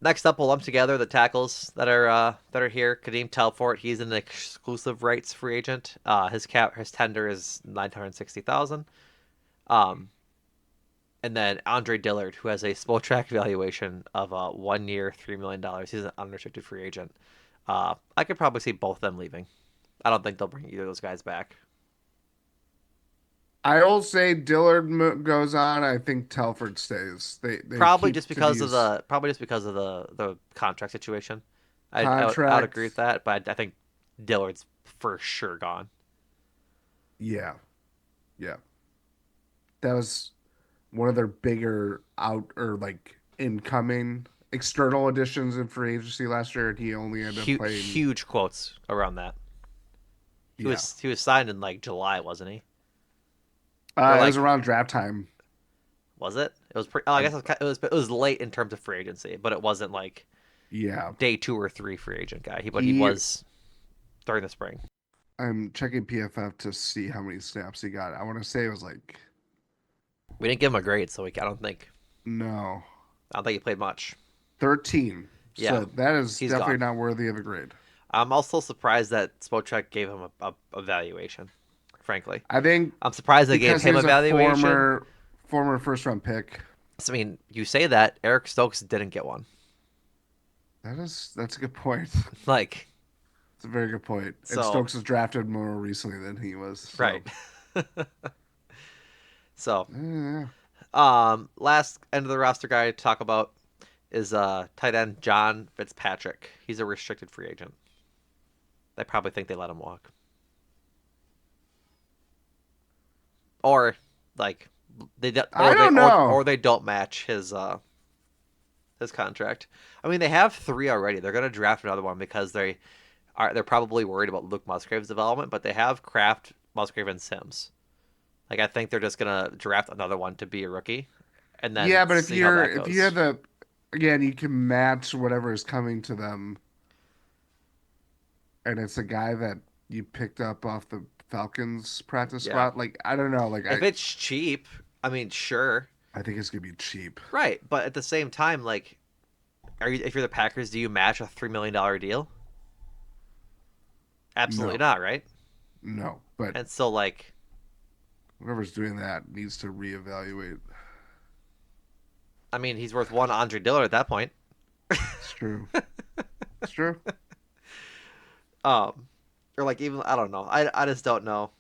Next up, we'll lump together the tackles that are here. Kadeem Telfort, he's an exclusive rights free agent. His tender is 960,000. Um, and then Andre Dillard, who has a small track valuation of 1 year, $3 million. He's an unrestricted free agent. I could probably see both of them leaving. I don't think they'll bring either of those guys back. I will say Dillard goes on. I think Telford stays. They Probably keep just to because of these the contract situation. I would agree with contracts. that, but I think Dillard's for sure gone. Yeah, yeah. That was one of their bigger out or like incoming external additions in free agency last year, and he only ended up Huge, playing. huge quotes around that. He Yeah, was he was signed in like July, wasn't he? Or it was like around draft time. was it? It was I I, guess it was late in terms of free agency, but it wasn't like yeah, day 2 or 3 free agent guy. But he he. was during the spring. I'm checking PFF to see how many snaps he got. I want to say it was like We didn't give him a grade, so no, I don't think he played much. 13. Yeah, So that is he's definitely gone. not worthy of a grade. I'm also surprised that Spotrac gave him a valuation. Frankly, I think I'm surprised they gave because he him a was a valuation. former first round pick. So, I mean, you say that Eric Stokes didn't get one. That's a good point. Like, It's a very good point. And so Stokes was drafted more recently than he was. So right. So, yeah. last end of the roster guy to talk about is tight end John Fitzpatrick. He's a restricted free agent. They probably think they let him walk, or like they do, I don't know. or they don't match his contract. I mean, they have 3 already. They're gonna draft another one because they're probably worried about Luke Musgrave's development, but they have Kraft, Musgrave, and Sims. Like I think they're just gonna draft another one to be a rookie, and then Yeah, but see how that if you have goes. the again, you can match whatever is coming to them, and it's a guy that you picked up off the Falcons practice Yeah, squad. Like I don't know. Like if it's cheap, I mean, sure, I think it's gonna be cheap. right. But at the same time, like, if you're the Packers, do you match a $3 million deal? Absolutely No, not, right? no. But And so like, Whoever's doing that needs to reevaluate. I mean, he's worth one Andre Dillard at that point. It's true. It's true. Um, or like even I don't know. I just don't know.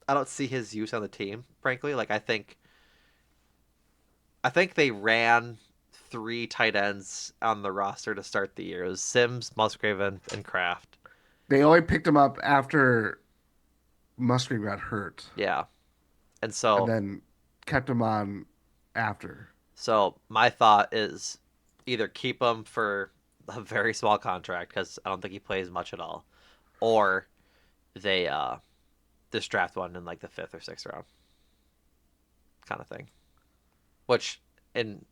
I don't see his use on the team, frankly. Like I think they ran three tight ends on the roster to start the year. It was Sims, Musgrave, and Kraft. They only picked him up after Musgrave got hurt, Yeah, and and so then kept him on after. my thought is either keep him for a very small contract because I don't think he plays much at all, or they just draft one in like the fifth or sixth round, kind of thing. Which, and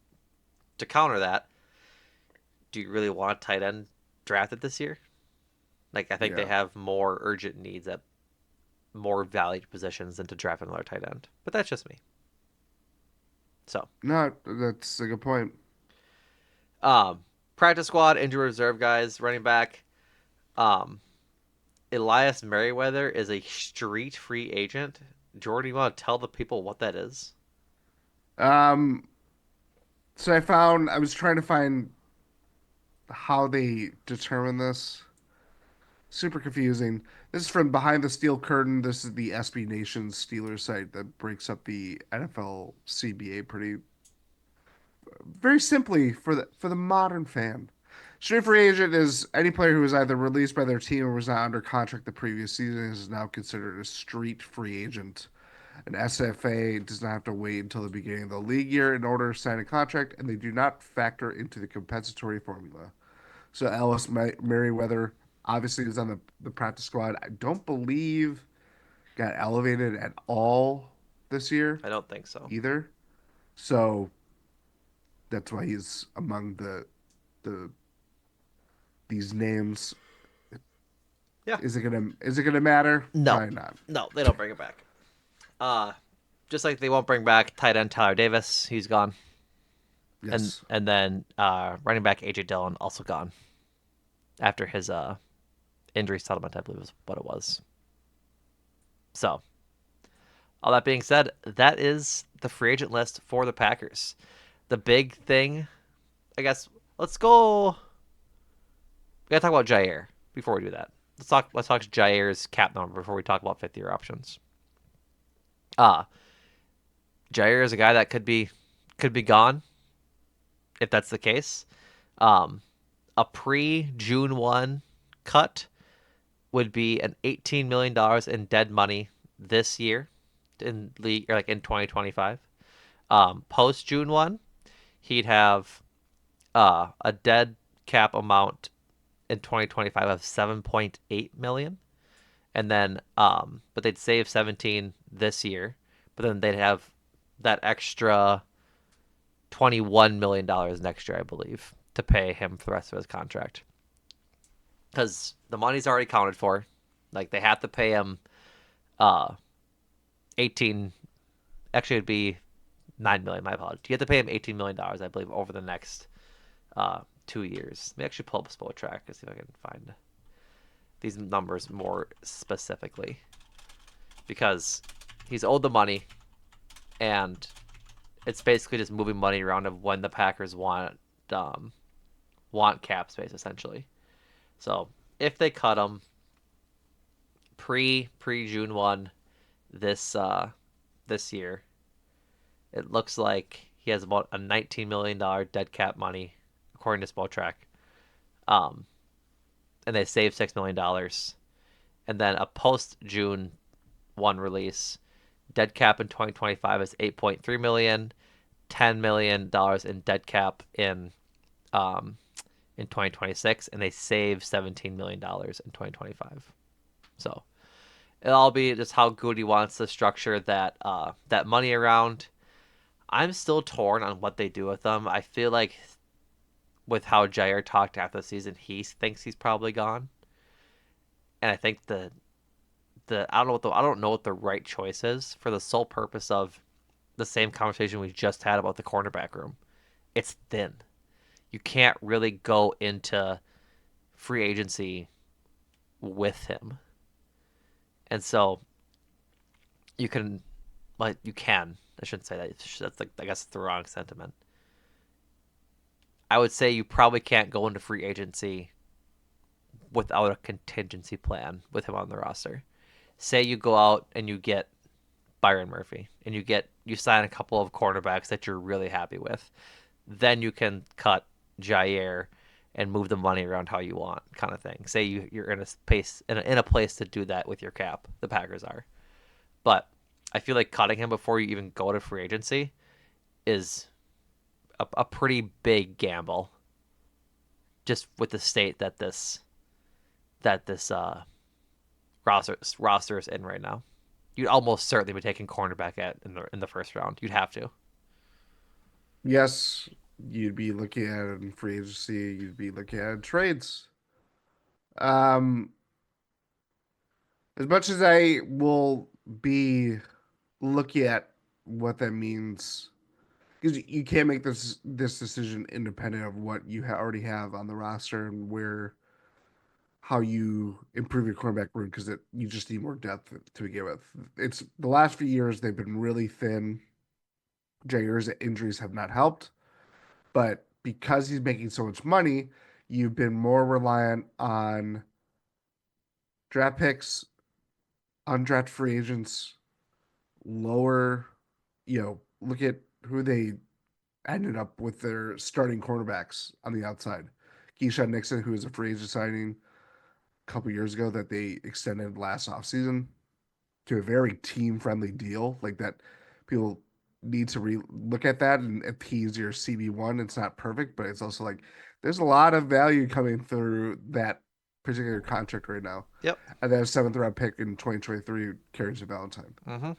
to counter that, do you really want a tight end drafted this year? Like I think they Yeah. have more urgent needs at more valued positions than to draft another tight end. But that's just me. So, No, that's a good point. um, practice squad, injury reserve guys, running back. Um, Elias Merriweather is a street free agent. Jordan, you want to tell the people what that is? Um, so I was trying to find how they determine this. Super confusing. This is from Behind the Steel Curtain. This is the SB Nation Steelers site that breaks up the NFL CBA pretty very simply for the modern fan. Street free agent is any player who was either released by their team or was not under contract the previous season is now considered a street free agent. An SFA does not have to wait until the beginning of the league year in order to sign a contract, and they do not factor into the compensatory formula. So Ellis Merriweather obviously is on the practice squad. I don't believe got elevated at all this year I don't think so. either. So that's why he's among the these names. Yeah. Is it gonna matter? No, Probably not. no, they don't bring it back. Uh, just like they won't bring back tight end Tyler Davis, he's gone, and Yes. and then running back AJ Dillon also gone after his injury settlement, I believe is what it was. So all that being said, that is the free agent list for the Packers. The big thing, I guess. Let's go. We gotta talk about Jair before we do that. Let's talk Jair's cap number before we talk about 50-year options. Uh Jair is a guy that could be gone if that's the case. Um, a pre June 1 cut would be an $18 million in dead money this year in league or like in 2025. Post June 1, he'd have a dead cap amount in 2025 of 7.8 million, and then but they'd save 17 this year, but then they'd have that extra $21 million next year, I believe, to pay him for the rest of his contract because the money's already counted for. Like they have to pay him 18. Actually, it'd be 9 million. My apologies. You have to pay him $18 million, I believe, over the next 2 years. Let me actually pull up a track and see if I can find these numbers more specifically because he's owed the money and it's basically just moving money around of when the Packers want cap space essentially. So if they cut him pre June 1 this year, it looks like he has about a $19 million dead cap money according to Spotrac. Um, and they save $6 million, and then a post June 1 release dead cap in 2025 is 8.3 million, $10 million in dead cap um, in 2026, and they save $17 million in 2025. So it'll all be just how good he wants to structure that money around. I'm still torn on what they do with them. I feel like with how Jair talked after the season, he thinks he's probably gone, and I think the I don't know what the right choice is for the sole purpose of the same conversation we just had about the cornerback room. It's thin. You can't really go into free agency with him. And so you can But you can. I shouldn't say that. That's like I guess the wrong sentiment. I would say you probably can't go into free agency without a contingency plan with him on the roster. Say you go out and you get Byron Murphy and you sign a couple of cornerbacks that you're really happy with. Then you can cut Jair and move the money around how you want, kind of thing. Say you're in a space in a place to do that with your cap. The Packers are, but I feel like cutting him before you even go to free agency is a pretty big gamble, just with the state that this roster is in right now. You'd almost certainly be taking cornerback at in the first round. You'd have to. Yes, you'd be looking at it in free agency. You'd be looking at trades. Um, as much as I will be looking at what that means, because you can't make this decision independent of what you already have on the roster and where how you improve your cornerback room because you just need more depth to begin with. It's the last few years they've been really thin. Jair's injuries have not helped, but because he's making so much money, you've been more reliant on draft picks, undrafted free agents, lower, look at who they ended up with their starting cornerbacks on the outside. Keyshawn Nixon, who was a free agent signing a couple years ago that they extended last offseason to a very team friendly deal like that. People need to look at that, and if he's your CB1, it's not perfect, but it's also like there's a lot of value coming through that particular contract right now. Yep. And then a seventh round pick in 2023 carries a Valentine. Mm-hmm.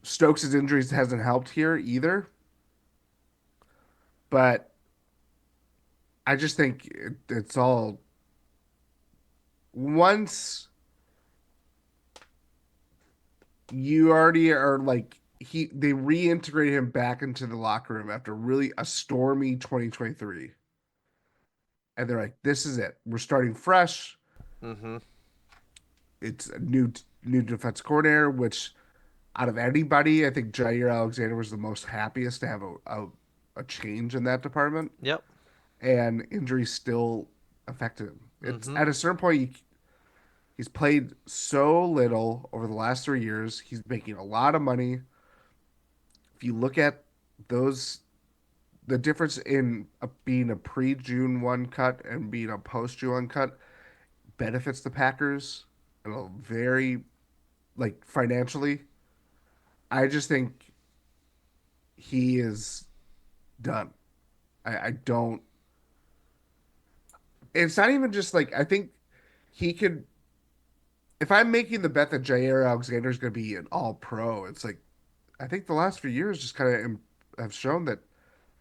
Stokes' injuries hasn't helped here either, but I just think it's all once you already are like they reintegrate him back into the locker room after really a stormy 2023, and they're like, this is it, we're starting fresh. Mm-hmm. It's a new defense coordinator, which out of anybody I think Jair Alexander was the most happiest to have a change in that department, Yep. and injuries still affected him. It's Mm-hmm. at a certain point he's played so little over the last 3 years. He's making a lot of money. If you look at those, the difference in being a pre-June 1 cut and being a post-June 1 cut benefits the Packers in a very, like, financially. I just think he is done. I don't. It's not even just like I think he could. If I'm making the bet that Jair Alexander is going to be an All Pro, it's like I think the last few years just kind of have shown that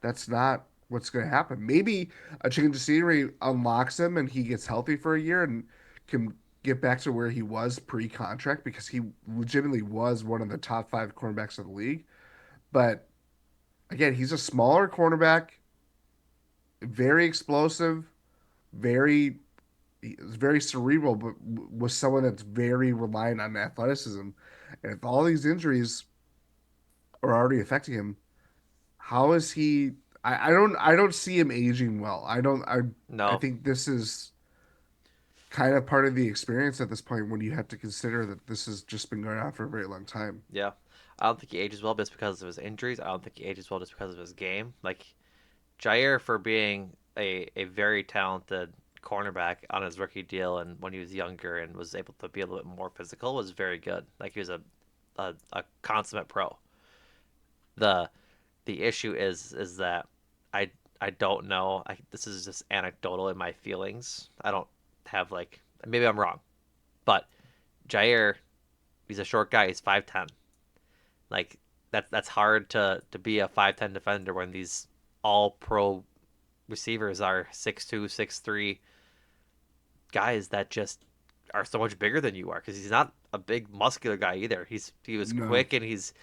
that's not what's going to happen. Maybe a change of scenery unlocks him and he gets healthy for a year and can get back to where he was pre-contract because he legitimately was one of the top five cornerbacks of the league. But again, he's a smaller cornerback, very explosive, very very cerebral, but was someone that's very reliant on athleticism. And if all these injuries are already affecting him, how is he? I don't see him aging well. I No. think this is kind of part of the experience at this point when you have to consider that this has just been going on for a very long time. Yeah. I don't think he ages well just because of his injuries. I don't think he ages well just because of his game. Like Jair, for being a very talented cornerback on his rookie deal and when he was younger and was able to be a little bit more physical, was very good. Like he was a consummate pro. The the issue is that I I don't know. This is just anecdotal in my feelings. I don't have like maybe I'm wrong, but Jair, he's a short guy. He's 5'10". Like that's hard to be a 5'10" defender when these all pro receivers are 6'2", 6'3" guys that just are so much bigger than you are because he's not a big muscular guy either. He was No, quick and he's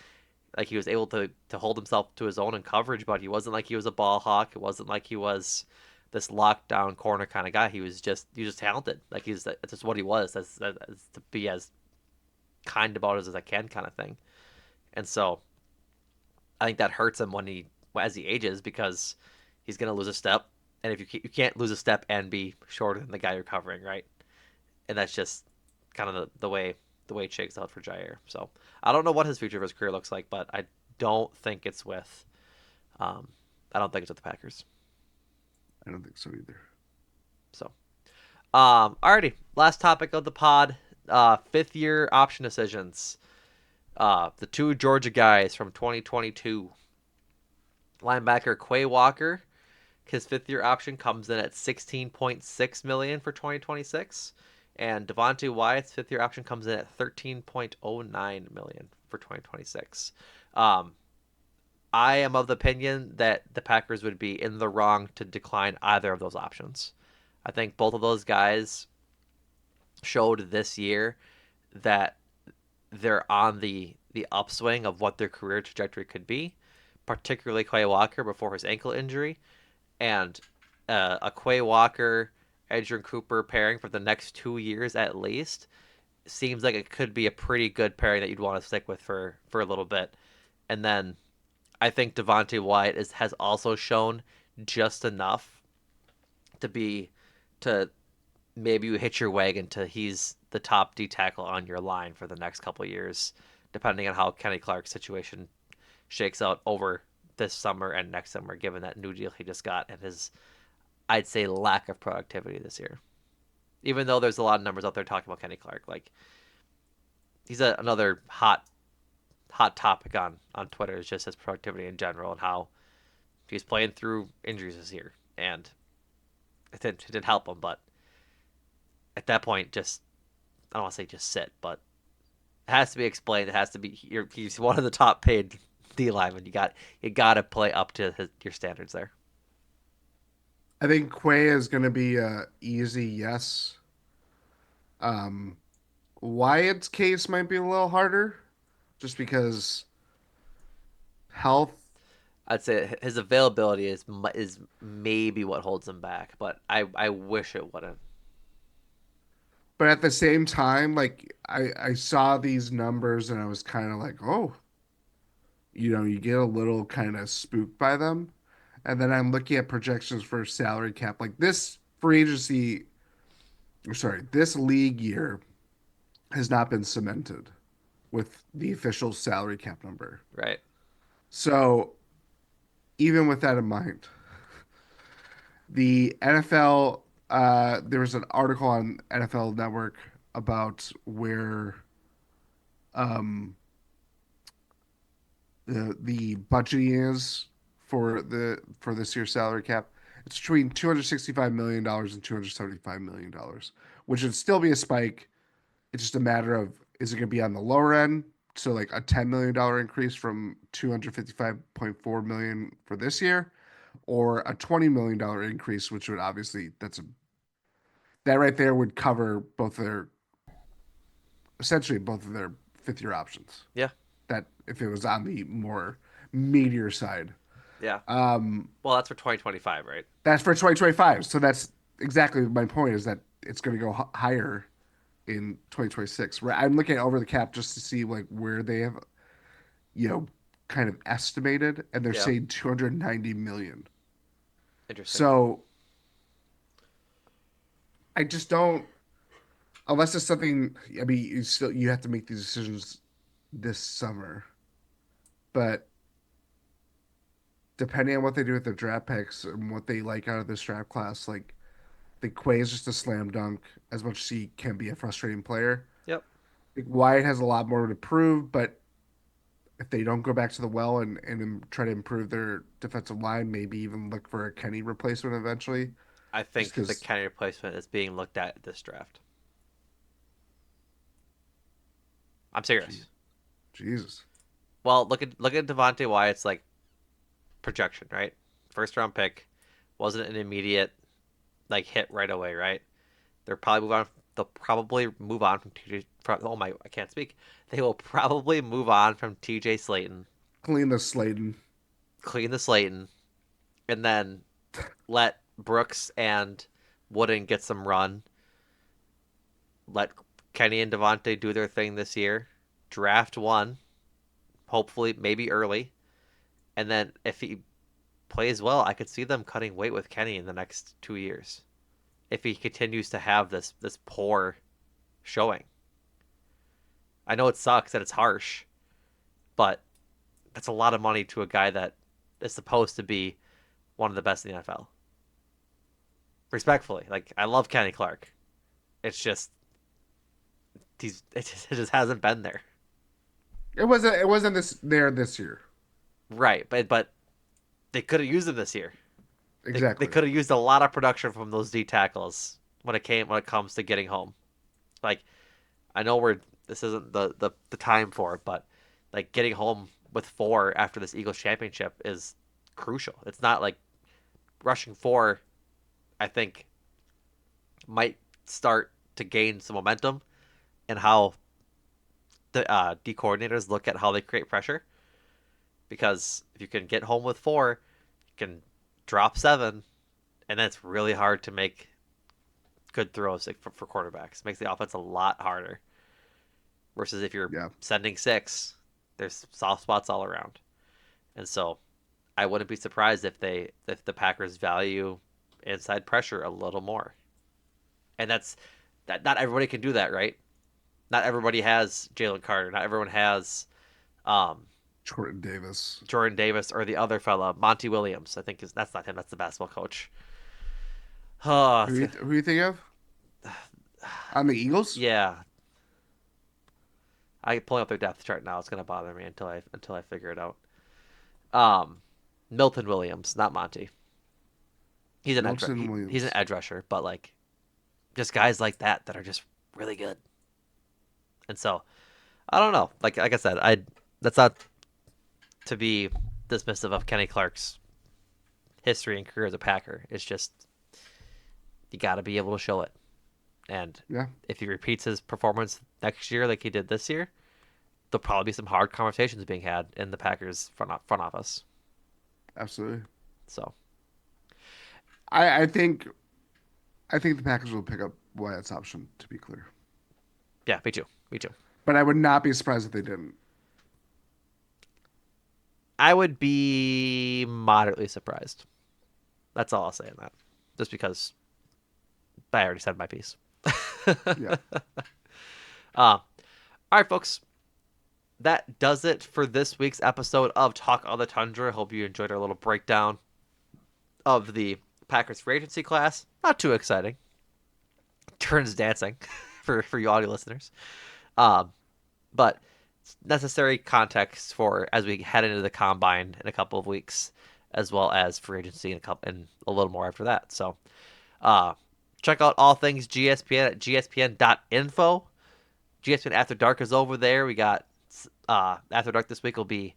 like he was able to hold himself to his own in coverage, but he wasn't like he was a ball hawk. It wasn't like he was this lockdown corner kind of guy. He was just talented. Like that's just what he was. That's to be as kind about it as I can kind of thing. And so I think that hurts him when he as he ages because he's going to lose a step. And if you can't lose a step and be shorter than the guy you're covering, right? And that's just kind of the way it shakes out for Jair. So I don't know what his future of his career looks like, but don't think it's with um, I don't think it's with the Packers. I don't think so either. So alrighty, last topic of the pod, fifth year option decisions. The two Georgia guys from 2022, linebacker Quay Walker. His fifth year option comes in at 16.6 million for 2026, and Devontae Wyatt's fifth year option comes in at 13.09 million for 2026. Um, I am of the opinion that the Packers would be in the wrong to decline either of those options. I think both of those guys showed this year that they're on the upswing of what their career trajectory could be, particularly Quay Walker before his ankle injury, and a Quay Walker, Edgerrin Cooper pairing for the next 2 years at least seems like it could be a pretty good pairing that you'd want to stick with for a little bit. And then I think Devontae Wyatt has also shown just enough to be to maybe you hitch your wagon to he's the top D tackle on your line for the next couple of years, depending on how Kenny Clark's situation shakes out over this summer and next summer, given that new deal he just got and his, I'd say, lack of productivity this year. Even though there's a lot of numbers out there talking about Kenny Clark, like he's another hot topic on Twitter is just his productivity in general and how he's playing through injuries this year, and it didn't help him. But at that point, just I don't want to say just sit, but it has to be explained. It has to be he's one of the top paid D linemen. You got to play up to your standards there. I think Quay is going to be a easy yes. Um, Wyatt's case might be a little harder, just because health. I'd say his availability is maybe what holds him back, but I wish it wouldn't. But at the same time, like I saw these numbers and I was kind of like, oh, you get a little kind of spooked by them. And then I'm looking at projections for salary cap. Like this free agency, or sorry, this league year has not been cemented with the official salary cap number. Right. So even with that in mind, the NFL, there was an article on NFL Network about where um, the budgeting is for this year's salary cap. It's between $265 million and $275 million, which would still be a spike. It's just a matter of is it going to be on the lower end, so like a $10 million increase from 255.4 million for this year, or a $20 million increase, which would obviously that right there would cover both their essentially both of their fifth year options. Yeah. That if it was on the more meteor side. Yeah. Um, Well, that's for 2025, right? that's for 2025. So that's exactly my point is that it's going to go higher in 2026. Right? I'm looking over the cap just to see like where they have, you know, kind of estimated, and they're Yeah. saying 290 million. Interesting. So I just don't, unless it's something. I mean, you have to make these decisions this summer, but depending on what they do with their draft picks and what they like out of this draft class, like the Quay is just a slam dunk as much as he can be a frustrating player. Yep. I think Wyatt has a lot more to prove, but if they don't go back to the well and try to improve their defensive line, maybe even look for a Kenny replacement eventually, I just think the because, Kenny replacement is being looked at this draft. I'm serious. Jesus, Well, look at Devontae Wyatt's like projection, right? First round pick wasn't an immediate like hit right away, right? They're probably move on. They'll probably move on from TJ. Oh my, I can't speak. They will probably move on from TJ Slayton, clean the Sladen. clean the Slayton, and then let Brooks and Wooden get some run. Let Kenny and Devontae do their thing this year. Draft one, hopefully maybe early. And then if he plays well, I could see them cutting weight with Kenny in the next 2 years. If he continues to have this poor showing. I know it sucks that it's harsh, but that's a lot of money to a guy that is supposed to be one of the best in the NFL. Respectfully, like I love Kenny Clark. It's just it just hasn't been there. It wasn't this year. Right, but they could have used him this year. They Exactly. could have used a lot of production from those D tackles when it comes to getting home. Like I know we're this isn't the time for it, but like getting home with 4 after this Eagles championship is crucial. It's not like rushing 4. I think might start to gain some momentum and how the D coordinators look at how they create pressure. Because if you can get home with 4, you can drop 7, and then it's really hard to make good throws for quarterbacks. It makes the offense a lot harder. Versus if you're Yeah. sending 6, there's soft spots all around. And so I wouldn't be surprised if the Packers value inside pressure a little more. And that's that. Not everybody can do that, right? Not everybody has Jalen Carter. Not everyone has um, Jordan Davis. Jordan Davis or the other fella, Monty Williams. I think is that's not him. That's the basketball coach. Oh, Who you think of on the Eagles? yeah. I pulling up their depth chart now. It's gonna bother me until I figure it out. Um, Milton Williams, not Monty. Milton He's an Williams. edge rusher, but like just guys like that are just really good. And so I don't know. Like I said, I that's not to be dismissive of Kenny Clark's history and career as a Packer. It's just you got to be able to show it. And Yeah, if he repeats his performance next year like he did this year, there'll probably be some hard conversations being had in the Packers front office. absolutely. So I think the Packers will pick up Wyatt's option, to be clear. yeah, me too, me too. But I would not be surprised if they didn't. I would be moderately surprised. That's all I'll say in that. Just because I already said my piece. Yeah. All right, folks. That does it for this week's episode of Talk on the Tundra. Hope you enjoyed our little breakdown of the Packers free agency class. Not too exciting. Turns dancing for you audio listeners. Um, but necessary context for as we head into the combine in a couple of weeks, as well as free agency and a little more after that. So uh, check out all things GSPN at gspn.info. GSPN After Dark is over there. We got After Dark this week will be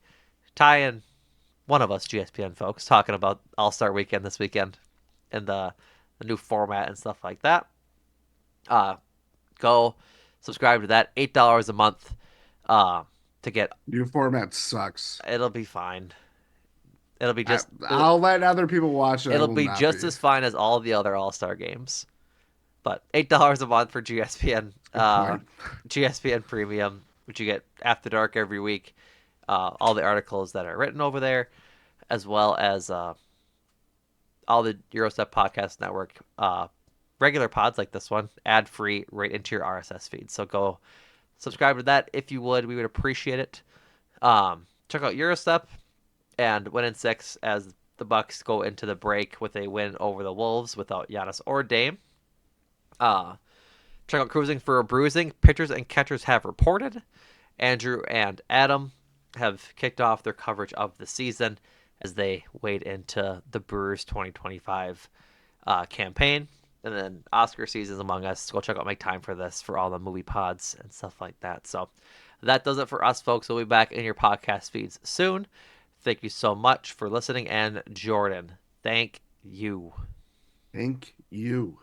Ty and one of us GSPN folks talking about All Star Weekend this weekend and the new format and stuff like that. Uh, go subscribe to that. $8 a month to get. New format sucks. It'll be fine. It'll be I, just it'll, I'll let other people watch it. I it'll will be not just be. as fine as all the other All Star games. But $8 a month for GSPN, Good point. GSPN Premium, which you get After Dark every week. All the articles that are written over there, as well as all the Eurostep Podcast Network regular pods like this one, ad free, right into your RSS feed. So go subscribe to that if you would. We would appreciate it. Check out Eurostep and win in 6 as the Bucks go into the break with a win over the Wolves without Giannis or Dame. Uh, Check out Cruising for a Bruising. Pitchers and catchers have reported. Andrew and Adam have kicked off their coverage of the season as they wade into the Brewers 2025 campaign. And then Oscar season's among us. Go check out Make Time for This for all the movie pods and stuff like that. So that does it for us, folks. We'll be back in your podcast feeds soon. Thank you so much for listening. And Jordan, thank you. Thank you.